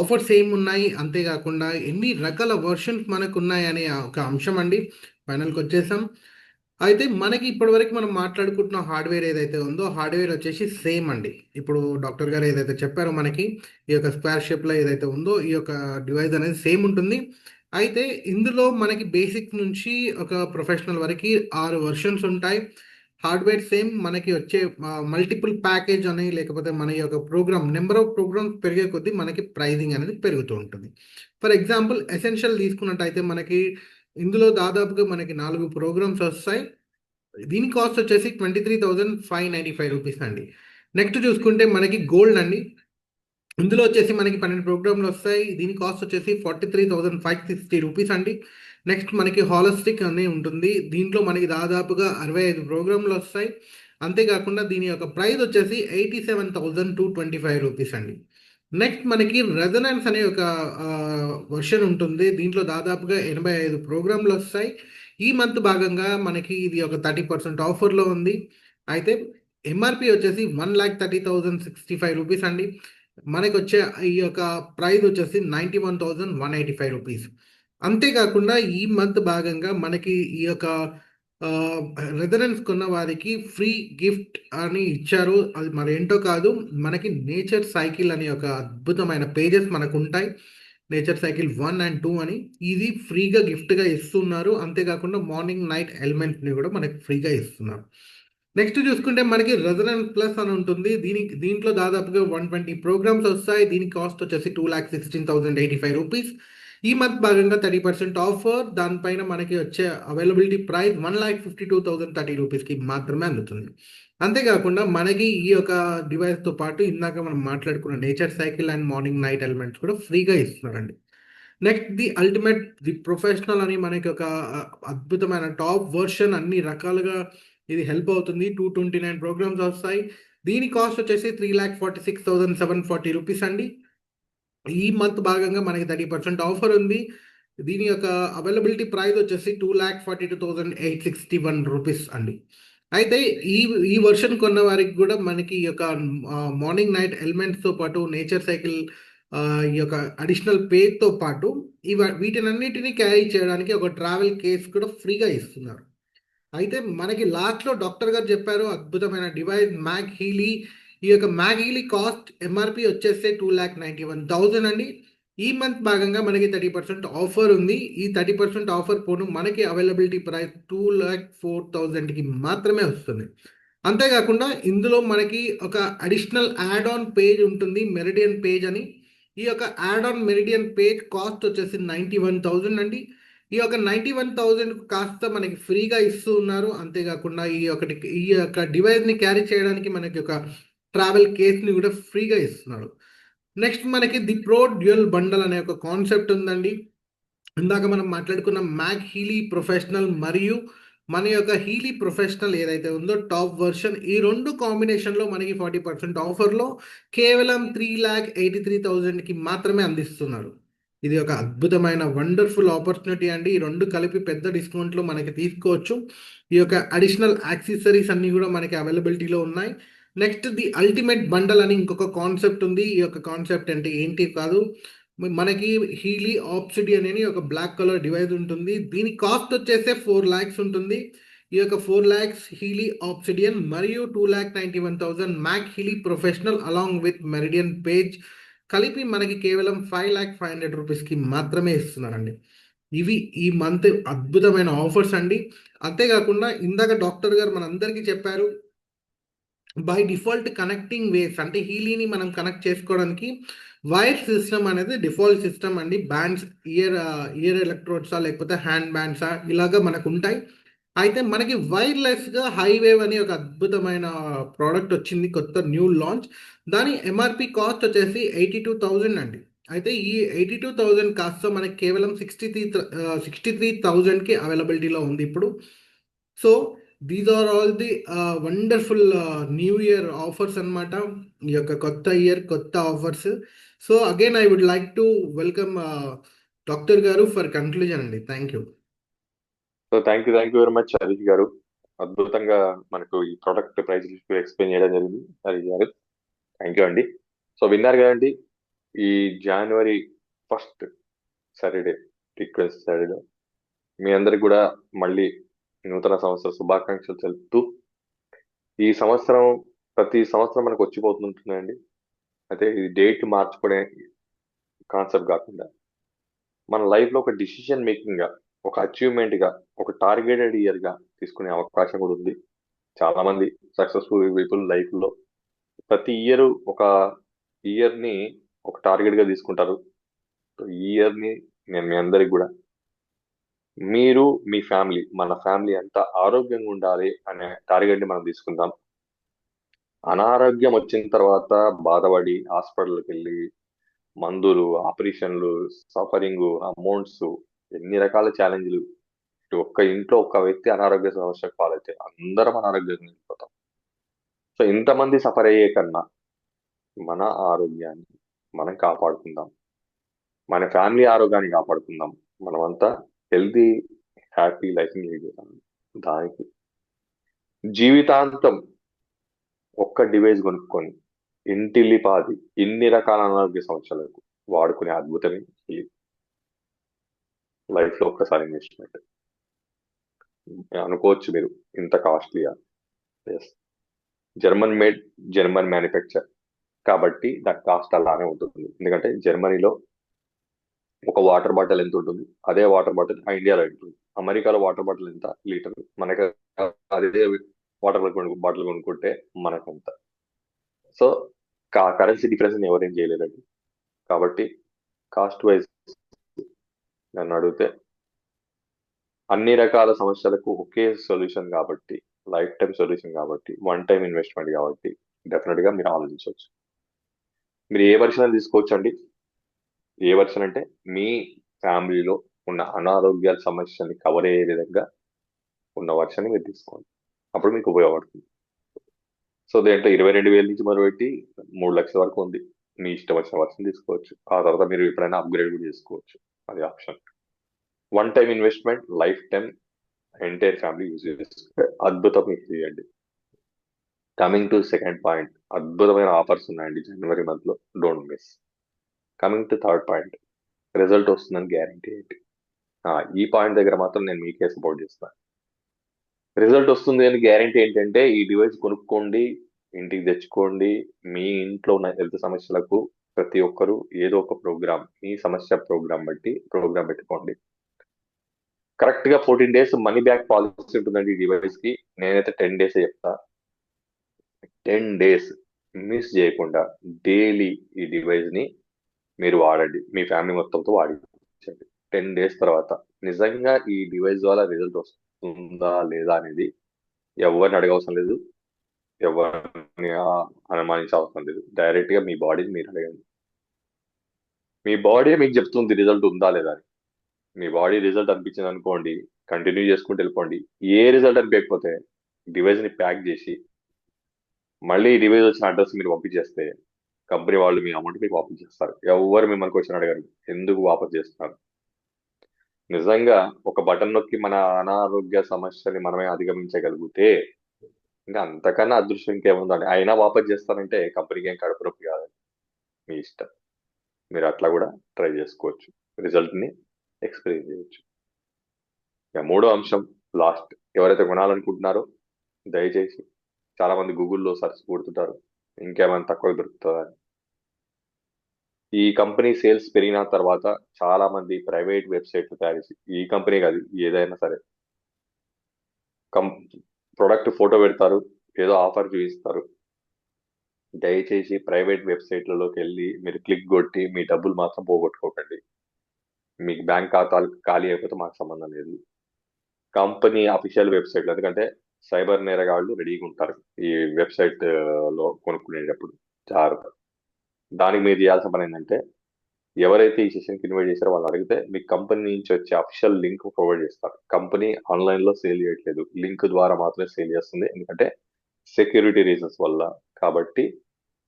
[SPEAKER 1] ఆఫర్స్ ఏమి ఉన్నాయి, అంతేకాకుండా ఎన్ని రకాల వర్షన్స్ మనకు ఉన్నాయి అనే ఒక అంశం అండి. ఫైనల్కి వచ్చేసాం. అయితే మనకి ఇప్పటివరకు మనం మాట్లాడుకుంటున్న హార్డ్వేర్ ఏదైతే ఉందో హార్డ్వేర్ వచ్చేసి సేమ్ అండి. ఇప్పుడు డాక్టర్ గారు ఏదైతే చెప్పారో మనకి ఈ యొక్క స్క్వేర్ షేప్లో ఏదైతే ఉందో ఈ యొక్క డివైస్ అనేది సేమ్ ఉంటుంది. అయితే ఇందులో మనకి బేసిక్ నుంచి ఒక ప్రొఫెషనల్ వరకు 6 వర్షన్స్ ఉంటాయి. హార్డ్వేర్ సేమ్, మనకి వచ్చే మల్టిపుల్ ప్యాకేజ్ అని లేకపోతే మన యొక్క ప్రోగ్రామ్ నెంబర్ ఆఫ్ ప్రోగ్రామ్స్ పెరిగే కొద్దీ మనకి ప్రైజింగ్ అనేది పెరుగుతూ ఉంటుంది. ఫర్ ఎగ్జాంపుల్ ఎసెన్షియల్ తీసుకున్నట్టయితే మనకి ఇందులో దాదాపుగా మనకి 4 ప్రోగ్రామ్స్ వస్తాయి. దీని కాస్ట్ వచ్చేసి 23,595 రూపీస్ అండి. నెక్స్ట్ చూసుకుంటే మనకి గోల్డ్ అండి. ఇందులో వచ్చేసి మనకి 12 ప్రోగ్రాంలు వస్తాయి. దీని కాస్ట్ వచ్చేసి 43,560 రూపీస్ అండి. నెక్స్ట్ మనకి హాలిస్టిక్ అనే ఉంటుంది. దీంట్లో మనకి దాదాపుగా 65 ప్రోగ్రాంలు వస్తాయి. అంతేకాకుండా దీని యొక్క ప్రైస్ వచ్చేసి 87,225 రూపీస్ అండి. నెక్స్ట్ మనకి రెజనెన్స్ అనే ఒక వర్షన్ ఉంటుంది. దీంట్లో దాదాపుగా 85 ప్రోగ్రాంలు వస్తాయి. ఈ మంత్ భాగంగా మనకి ఇది ఒక 30% ఆఫర్లో ఉంది. అయితే ఎంఆర్పి వచ్చేసి 1,30,065 రూపీస్ అండి. మనకి వచ్చే ఈ యొక్క ప్రైస్ వచ్చేసి 91,185 రూపీస్. అంతేకాకుండా ఈ మంత్ భాగంగా మనకి ఈ యొక్క రెజనెన్స్ కొన్న వారికి ఫ్రీ గిఫ్ట్ అని ఇచ్చారు. అది మరి ఏంటో కాదు, మనకి నేచర్ సైకిల్ అనే ఒక అద్భుతమైన పేజెస్ మనకు ఉంటాయి. నేచర్ సైకిల్ 1 అండ్ 2 అని ఇది ఫ్రీగా గిఫ్ట్గా ఇస్తున్నారు. అంతేకాకుండా మార్నింగ్ నైట్ ఎలిమెంట్ని కూడా మనకి ఫ్రీగా ఇస్తున్నారు. నెక్స్ట్ చూసుకుంటే మనకి రెజనెన్స్ ప్లస్ అని ఉంటుంది. దీంట్లో దాదాపుగా 120 ప్రోగ్రామ్స్ వస్తాయి. దీని కాస్ట్ వచ్చేసి 2,16,085 రూపీస్. ఈ మంత్ భాగంగా 30% ఆఫర్. దానిపైన మనకి వచ్చే అవైలబిలిటీ ప్రైస్ 1,52,030 రూపీస్కి మాత్రమే అందుతుంది. అంతేకాకుండా మనకి ఈ యొక్క డివైస్తో పాటు ఇందాక మనం మాట్లాడుకున్న nature cycle and morning night elements కూడా ఫ్రీగా ఇస్తున్నారండి. Next the ultimate the professional అని మనకి ఒక అద్భుతమైన టాప్ వర్షన్, అన్ని రకాలుగా ఇది హెల్ప్ అవుతుంది. 229 ప్రోగ్రామ్స్ వస్తాయి. దీని కాస్ట్ వచ్చేసి 3,46,740 రూపీస్ అండి. ఈ మంత్ భాగంగా మనకి 30% ఆఫర్ ఉంది. దీని యొక్క అవైలబిలిటీ ప్రైస్ వచ్చేసి 2,42,861 రూపీస్ అండి. అయితే ఈ ఈ వర్షన్ కొన్న వారికి కూడా మనకి ఈ యొక్క మార్నింగ్ నైట్ ఎలిమెంట్స్తో పాటు నేచర్ సైకిల్ ఈ యొక్క అడిషనల్ పేజ్తో పాటు వీటినన్నిటిని క్యారీ చేయడానికి ఒక ట్రావెల్ కేస్ కూడా ఫ్రీగా ఇస్తున్నారు. అయితే మనకి లాస్ట్లో డాక్టర్ గారు చెప్పారు అద్భుతమైన డివైస్ మ్యాక్ హీలీ. ఈ యొక్క మ్యాక్ హీలీ కాస్ట్ ఎంఆర్పి వచ్చేస్తే 2,91,000 అండి. ఈ మంత్ భాగంగా మనకి 30% ఆఫర్ ఉంది. ఈ 30% ఆఫర్ పోను మనకి అవైలబిలిటీ ప్రైస్ 2,04,000కి మాత్రమే వస్తుంది. అంతేకాకుండా ఇందులో మనకి ఒక అడిషనల్ యాడ్ ఆన్ పేజ్ ఉంటుంది, మెరిడియన్ పేజ్ అని. ఈ యొక్క add on meridian page cost వచ్చేసి 91,000 అండి. ఈ యొక్క 91,000 కాస్త మనకి ఫ్రీగా ఇస్తూ ఉన్నారు. అంతేకాకుండా ఈ యొక్క డివైస్ని క్యారీ చేయడానికి మనకి ఒక ట్రావెల్ కేస్ని కూడా ఫ్రీగా ఇస్తున్నారు. నెక్స్ట్ మనకి ది ప్రో డ్యూయల్ బండల్ అనే ఒక కాన్సెప్ట్ ఉందండి. ఇందాక మనం మాట్లాడుకున్న మ్యాక్ హీలీ ప్రొఫెషనల్ మరియు మన యొక్క హీలీ ప్రొఫెషనల్ ఏదైతే ఉందో టాప్ వర్షన్, ఈ రెండు కాంబినేషన్లో మనకి 40% ఆఫర్లో కేవలం 3,83,000కి మాత్రమే అందిస్తున్నారు. ఇది ఒక అద్భుతమైన వండర్ఫుల్ ఆపర్చునిటీ అండి. ఈ రెండు కలిపి పెద్ద డిస్కౌంట్లో మనకి తీసుకోవచ్చు. ఈ యొక్క అడిషనల్ యాక్సెసరీస్ అన్నీ కూడా మనకి అవైలబిలిటీలో ఉన్నాయి. నెక్స్ట్ ది అల్టిమేట్ బండల్ అని ఇంకొక కాన్సెప్ట్ ఉంది. ఈ యొక్క కాన్సెప్ట్ అంటే ఏంటి కాదు, మనకి హీలీ ఆప్సిడియన్ అని ఒక బ్లాక్ కలర్ డివైస్ ఉంటుంది. దీని కాస్ట్ వచ్చేస్తే 4 lakhs ఉంటుంది. ఈ యొక్క 4 lakhs హీలీ ఆప్సిడియన్ మరియు 2,91,000 MAG Healy professional along with meridian page కలిపి మనకి కేవలం 5,05,000 రూపీస్కి మాత్రమే ఇస్తున్నారండి. ఇవి ఈ మంత్ అద్భుతమైన ఆఫర్స్ అండి. అంతేకాకుండా ఇందాక డాక్టర్ గారు మనందరికీ చెప్పారు బై డిఫాల్ట్ కనెక్టింగ్ వేస్ అంటే హీలీని మనం కనెక్ట్ చేసుకోవడానికి వైర్ సిస్టమ్ అనేది డిఫాల్ట్ సిస్టమ్ అండి. బ్యాండ్స్ ఇయర్ ఎలక్ట్రోడ్సా లేకపోతే హ్యాండ్ బ్యాండ్సా ఇలాగా మనకు ఉంటాయి. అయితే మనకి వైర్లెస్గా హైవేవ్ అని ఒక అద్భుతమైన ప్రోడక్ట్ వచ్చింది, కొత్త న్యూ లాంచ్. దాని ఎంఆర్పి కాస్ట్ వచ్చేసి 82,000 అండి. అయితే ఈ 82,000 కాస్త మనకి కేవలం 63,000కి అవైలబిలిటీలో ఉంది ఇప్పుడు. So these are all the wonderful new year offers అన్నమాట. ఈ యొక్క కొత్త ఇయర్ కొత్త offers. So again I would like to welcome doctor గారు ఫర్ కన్క్లూజన్ అండి. Thank you.
[SPEAKER 2] So thank you very much Harish గారు. అద్భుతంగా మనకు ఈ ప్రోడక్ట్ ప్రైస్ ఎక్స్ప్లెయిన్ చేయడం జరిగింది హరీష్ గారు. థ్యాంక్ యూ అండి. సో విన్నారు కదండి, ఈ జనవరి 1st సాటర్డే, ఫ్రీక్వెన్సీ సాటర్డే, మీ అందరికి కూడా మళ్ళీ నూతన సంవత్సర శుభాకాంక్షలు తెలుపుతూ, ఈ సంవత్సరం ప్రతి సంవత్సరం మనకు వచ్చిపోతుంటుందండి. అయితే ఈ డేట్ మార్చుకునే కాన్సెప్ట్ కాకుండా మన లైఫ్ లో ఒక డిసిషన్ మేకింగ్ గా, ఒక అచీవ్మెంట్ గా, ఒక టార్గెటెడ్ ఇయర్ గా తీసుకునే అవకాశం కూడా ఉంది. చాలా మంది సక్సెస్ఫుల్ పీపుల్ లైఫ్ లో ప్రతి ఇయర్ ఒక ఇయర్ ని ఒక టార్గెట్ గా తీసుకుంటారు. సో ఈ ఇయర్ ని నేను మీ అందరికి కూడా, మీరు మీ ఫ్యామిలీ, మన ఫ్యామిలీ అంతా ఆరోగ్యంగా ఉండాలి అనే టార్గెట్ ని మనం తీసుకుందాం. అనారోగ్యం వచ్చిన తర్వాత బాధపడి హాస్పిటల్కి వెళ్ళి మందులు, ఆపరేషన్లు, సఫరింగ్, అమౌంట్స్, ఎన్ని రకాల ఛాలెంజ్లు. ఒక్క ఇంట్లో ఒక్క వ్యక్తి అనారోగ్య సమస్యకు పాలైతే అందరం అనారోగ్యంగా వెళ్ళిపోతాం. సో ఇంతమంది సఫర్ అయ్యే కన్నా మన ఆరోగ్యాన్ని మనం కాపాడుకుందాం, మన ఫ్యామిలీ ఆరోగ్యాన్ని కాపాడుకుందాం. మనమంతా హెల్తీ హ్యాపీ లైఫ్ లీడ్ చేద్దాం. దానికి జీవితాంతం ఒక్క డివైస్ కొనుక్కొని ఇంటిల్లిపాది ఇన్ని రకాల అనారోగ్య సమస్యలకు వాడుకునే అద్భుతమే లైఫ్ లో ఒక్కసారి ఇన్వెస్ట్మెంట్ అనుకోవచ్చు మీరు. ఇంత కాస్ట్లీయా? Yes, German made, German manufacture కాబట్టి దాని కాస్ట్ అలానే ఉంటుంది. ఎందుకంటే జర్మనీలో ఒక వాటర్ బాటిల్ ఎంత ఉంటుంది, అదే వాటర్ బాటిల్ ఇండియాలో ఉంటుంది. అమెరికాలో వాటర్ బాటిల్ ఎంత లీటర్, మనకి అదే వాటర్ బాటిల్ కొనుక్కుంటే మనకంత. సో కరెన్సీ డిఫరెన్స్ ఎవరేం చేయలేదండి. కాబట్టి కాస్ట్ వైజ్ నన్ను అడిగితే అన్ని రకాల సమస్యలకు ఒకే సొల్యూషన్ కాబట్టి, లైఫ్ టైం సొల్యూషన్ కాబట్టి, వన్ టైం ఇన్వెస్ట్మెంట్ కాబట్టి డెఫినెట్ గా మీరు ఆలోచించవచ్చు. మీరు ఏ వర్షన్ తీసుకోవచ్చు అండి. ఏ వర్షన్ అంటే మీ ఫ్యామిలీలో ఉన్న అనారోగ్యాల సమస్యని కవర్ అయ్యే విధంగా ఉన్న వర్షన్ మీరు తీసుకోండి. అప్పుడు మీకు ఉపయోగపడుతుంది. సో దీంట్లో 22,000 నుంచి మొదలుపెట్టి 3 లక్షల వరకు ఉంది. మీ ఇష్టం వచ్చిన వర్షన్ తీసుకోవచ్చు. ఆ తర్వాత మీరు ఎప్పుడైనా అప్గ్రేడ్ కూడా చేసుకోవచ్చు. అది option. One time investment, life time entire family use చేసుకుంటే అద్భుతం చేయండి. కమింగ్ టు సెకండ్ పాయింట్, అద్భుతమైన ఆఫర్స్ ఉన్నాయండి జనవరి మంత్ లో, don't miss. Coming to third point, result వస్తుందని గ్యారంటీ ఏంటి. ఈ పాయింట్ దగ్గర మాత్రం నేను మీకే సపోర్ట్ చేస్తాను. రిజల్ట్ వస్తుంది అని గ్యారంటీ ఏంటంటే, ఈ డివైస్ కొనుక్కోండి, ఇంటికి తెచ్చుకోండి, మీ ఇంట్లో ఉన్న హెల్త్ సమస్యలకు ప్రతి ఒక్కరూ ఏదో ఒక ప్రోగ్రామ్, మీ సమస్య ప్రోగ్రామ్ బట్టి ప్రోగ్రామ్ పెట్టుకోండి. కరెక్ట్ గా 14 డేస్ మనీ బ్యాక్ పాలసీ ఉంటుందండి ఈ డివైస్ కి. నేనైతే 10 డేస్ చెప్తా. 10 డేస్ మిస్ చేయకుండా డైలీ ఈ డివైస్ ని మీరు వాడండి, మీ ఫ్యామిలీ మొత్తంతో వాడించండి. 10 డేస్ తర్వాత నిజంగా ఈ డివైస్ ద్వారా రిజల్ట్ వస్తుందా లేదా అనేది ఎవరిని అడగవసరం లేదు, ఎవరిని అనుమానించే అవసరం లేదు. డైరెక్ట్ గా మీ బాడీని మీరు అడగండి. మీ బాడీ మీకు చెప్తుంది రిజల్ట్ ఉందా లేదా అని. మీ బాడీ రిజల్ట్ అనిపించింది అనుకోండి, కంటిన్యూ చేసుకుంటూ వెళ్ళిపోండి. ఏ రిజల్ట్ అనిపించకపోతే డివైస్ ని ప్యాక్ చేసి మళ్ళీ ఈ డివైస్ వచ్చిన అడ్రస్ మీరు పంపించేస్తే కంపెనీ వాళ్ళు మీ అమౌంట్ మీకు వాపస్ చేస్తారు. ఎవరు మిమ్మల్ని క్వశ్చన్ అడగరు ఎందుకు వాపస్ చేస్తున్నారు. నిజంగా ఒక బటన్ నొక్కి మన అనారోగ్య సమస్యని మనమే అధిగమించగలిగితే ఇంకా అంతకన్నా అదృష్టం ఇంకేముందండి. అయినా వాపస్ చేస్తారంటే కంపెనీకి ఏం కడుపు నొప్పి కాదు, మీ ఇష్టం. మీరు అట్లా కూడా ట్రై చేసుకోవచ్చు, రిజల్ట్ ని ఎక్స్పీరియన్స్ చేయొచ్చు. ఇక మూడో అంశం, లాస్ట్, ఎవరైతే కొనాలనుకుంటున్నారో దయచేసి, చాలా మంది గూగుల్లో సెర్చ్ కొడుతుంటారు ఇంకేమైనా తక్కువ దొరుకుతుందా అని. ఈ కంపెనీ సేల్స్ పెరిగిన తర్వాత చాలా మంది ప్రైవేట్ వెబ్సైట్లు తయారు చేసి, ఈ కంపెనీ కాదు ఏదైనా సరే, కం ప్రొడక్ట్ ఫోటో పెడతారు, ఏదో ఆఫర్ చూపిస్తారు. దయచేసి ప్రైవేట్ వెబ్సైట్లలోకి వెళ్ళి మీరు క్లిక్ కొట్టి మీ డబ్బులు మాత్రం పోగొట్టుకోకండి. మీకు బ్యాంక్ ఖాతాలు ఖాళీ అయిపోతే మాకు సంబంధం లేదు. కంపెనీ అఫీషియల్ వెబ్సైట్లు, ఎందుకంటే సైబర్ నేరగాళ్ళు రెడీగా ఉంటారు ఈ వెబ్సైట్ లో కొనుక్కునేటప్పుడు, జాగ్రత్త. దానికి మీరు చేయాల్సిన పని ఏంటంటే, ఎవరైతే ఈ సెషన్కి ఇన్వైట్ చేశారో వాళ్ళు అడిగితే మీకు కంపెనీ నుంచి వచ్చే అఫీషియల్ లింక్ ప్రొవైడ్ చేస్తారు. కంపెనీ ఆన్లైన్ లో సేల్ చేయట్లేదు, లింక్ ద్వారా మాత్రమే సేల్ చేస్తుంది, ఎందుకంటే సెక్యూరిటీ రీజన్స్ వల్ల. కాబట్టి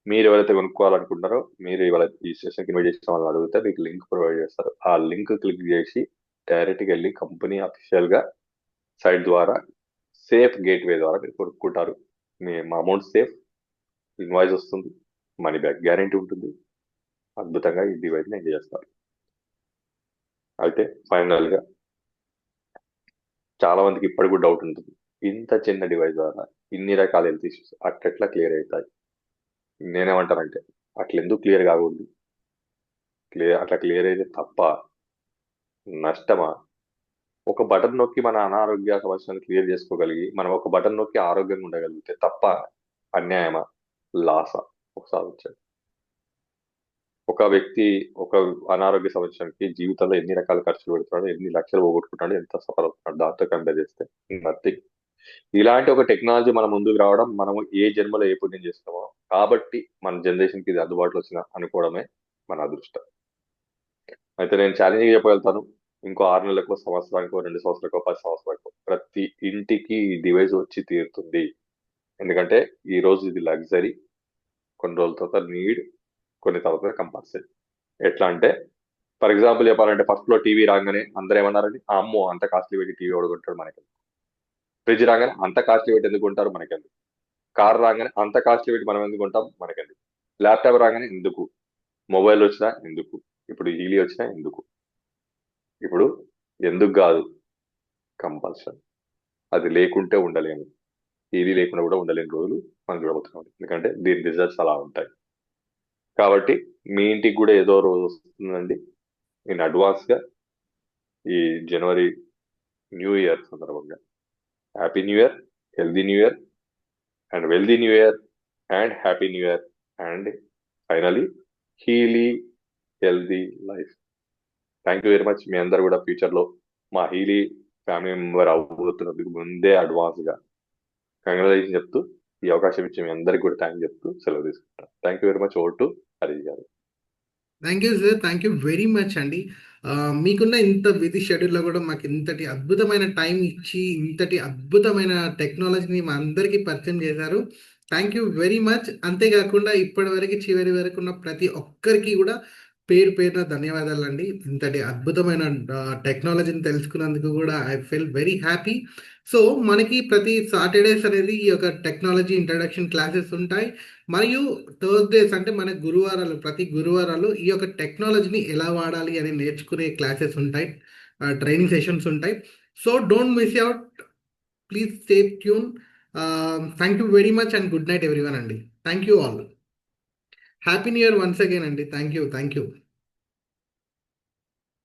[SPEAKER 2] మీరు ఎవరైతే కొనుక్కోవాలనుకుంటారో, మీరు ఇవాళ ఈ సెషన్కి ఇన్వైట్ చేసిన వాళ్ళని అడిగితే మీకు లింక్ ప్రొవైడ్ చేస్తారు. ఆ లింక్ క్లిక్ చేసి డైరెక్ట్గా వెళ్ళి కంపెనీ అఫీషియల్ గా సైట్ ద్వారా సేఫ్ గేట్వే ద్వారా మీరు కొనుక్కుంటారు. మీ అమౌంట్ సేఫ్, ఇన్వాయిస్ వస్తుంది, మనీ బ్యాక్ గ్యారంటీ ఉంటుంది. అద్భుతంగా ఈ డివైస్ ని ఎంజాయ్ చేస్తారు. అయితే ఫైనల్ గా చాలా మందికి ఇప్పటికి కూడా డౌట్ ఉంటుంది, ఇంత చిన్న డివైస్ ద్వారా ఇన్ని రకాల హెల్త్ ఇష్యూస్ అట్లా క్లియర్ అవుతాయి. నేనేమంటానంటే, అట్లా ఎందుకు క్లియర్ కాకూడదు? అట్లా క్లియర్ అయితే తప్ప నష్టమా? ఒక బటన్ నొక్కి మన అనారోగ్య సమస్యలను క్లియర్ చేసుకోగలిగి మనం ఒక బటన్ నొక్కి ఆరోగ్యంగా ఉండగలిగితే తప్ప అన్యాయమా, లాసా? ఒకసారి వచ్చాడు. ఒక వ్యక్తి ఒక అనారోగ్య సమస్యకి జీవితంలో ఎన్ని రకాల ఖర్చులు పెడుతున్నాడు, ఎన్ని లక్షలు పోగొట్టుకుంటాడు, ఎంత సఫర్ అవుతున్నాడు, దాంతో కంపేర్ చేస్తే నథింగ్. ఇలాంటి ఒక టెక్నాలజీ మన ముందుకు రావడం, మనం ఏ జన్మలో ఏ పుణ్యం చేస్తామో కాబట్టి మన జనరేషన్ కి ఇది అందుబాటులో వచ్చిన అనుకోవడమే మన అదృష్టం. అయితే నేను ఛాలెంజ్ చెప్పగలుగుతాను, ఇంకో 6 నెలలకు, సంవత్సరానికో, 2 సంవత్సరాలకో, 10 సంవత్సరాలకో ప్రతి ఇంటికి ఈ డివైస్ వచ్చి తీరుతుంది. ఎందుకంటే ఈ రోజు ఇది లగ్జరీ, కొన్ని రోజుల తర్వాత నీడ్, కొన్ని తర్వాత కంపల్సరీ. ఎట్లా అంటే, ఫర్ ఎగ్జాంపుల్ చెప్పాలంటే, ఫస్ట్ లో టీవీ రాగానే అందరూ ఏమన్నారండి, అమ్మో అంత కాస్ట్లీ పెట్టి టీవీ కొనుక్కుంటాడు మనకి. ఫ్రిడ్జ్ రాగానే అంత కాస్ట్లీ పెట్టి ఎందుకు కొంటారు మనకెందుకు. కార్ రాగానే అంత కాస్ట్లీ పెట్టి మనం ఎందుకు కొంటాం మనకెందుకు. ల్యాప్టాప్ రాగానే ఎందుకు, మొబైల్ వచ్చినా ఎందుకు, ఇప్పుడు హీలీ వచ్చినా ఎందుకు. ఇప్పుడు ఎందుకు కాదు, కంపల్సరీ. అది లేకుంటే ఉండలేము, టీవీ లేకుండా కూడా ఉండలేని రోజులు మనం చూడబోతున్నాం. ఎందుకంటే దీని రిజల్ట్స్ అలా ఉంటాయి. కాబట్టి మీ ఇంటికి కూడా ఏదో రోజు వస్తుందండి. ఇన్ అడ్వాన్స్ గా ఈ జనవరి న్యూ ఇయర్ సందర్భంగా happy new year, healthy new year and wealthy new year and happy new year and finally Healy healthy life. Thank you very much. మీ అందరు కూడా ఫ్యూచర్ లో మా హీలీ ఫ్యామిలీ మెంబర్ అవ్వబోతున్నందుకు ముందే అడ్వాన్స్ గా కంగ్రాచులేషన్ చెప్తూ, ఈ అవకాశం ఇచ్చి మీ అందరికి కూడా థ్యాంక్ చెప్తూ సెలవు తీసుకుంటాను. Thank you very much. Over to Harish garu.
[SPEAKER 1] Thank you sir, thank you very much అండి. మీకున్న ఇంత బిజీ షెడ్యూల్లో కూడా మాకు ఇంతటి అద్భుతమైన టైం ఇచ్చి ఇంతటి అద్భుతమైన టెక్నాలజీని మా అందరికీ పరిచయం చేశారు. Thank you very much. అంతేకాకుండా ఇప్పటి వరకు చివరి వరకు ఉన్న ప్రతి ఒక్కరికి కూడా పేరు పేరున ధన్యవాదాలండి. ఇంతటి అద్భుతమైన టెక్నాలజీని తెలుసుకున్నందుకు కూడా I feel very happy. So మనకి ప్రతి సాటర్డేస్ అనేది ఈ యొక్క టెక్నాలజీ ఇంట్రడక్షన్ క్లాసెస్ ఉంటాయి. మరియు థర్స్డేస్ అంటే మన గురువారాలు, ప్రతి గురువారాలు ఈ యొక్క టెక్నాలజీని ఎలా వాడాలి అని నేర్చుకునే క్లాసెస్ ఉంటాయి, ట్రైనింగ్ సెషన్స్ ఉంటాయి. So don't miss out, please stay tune. Thank you very much and good night everyone అండి. Thank you all. Happy new year once again అండి. Thank you. Thank you.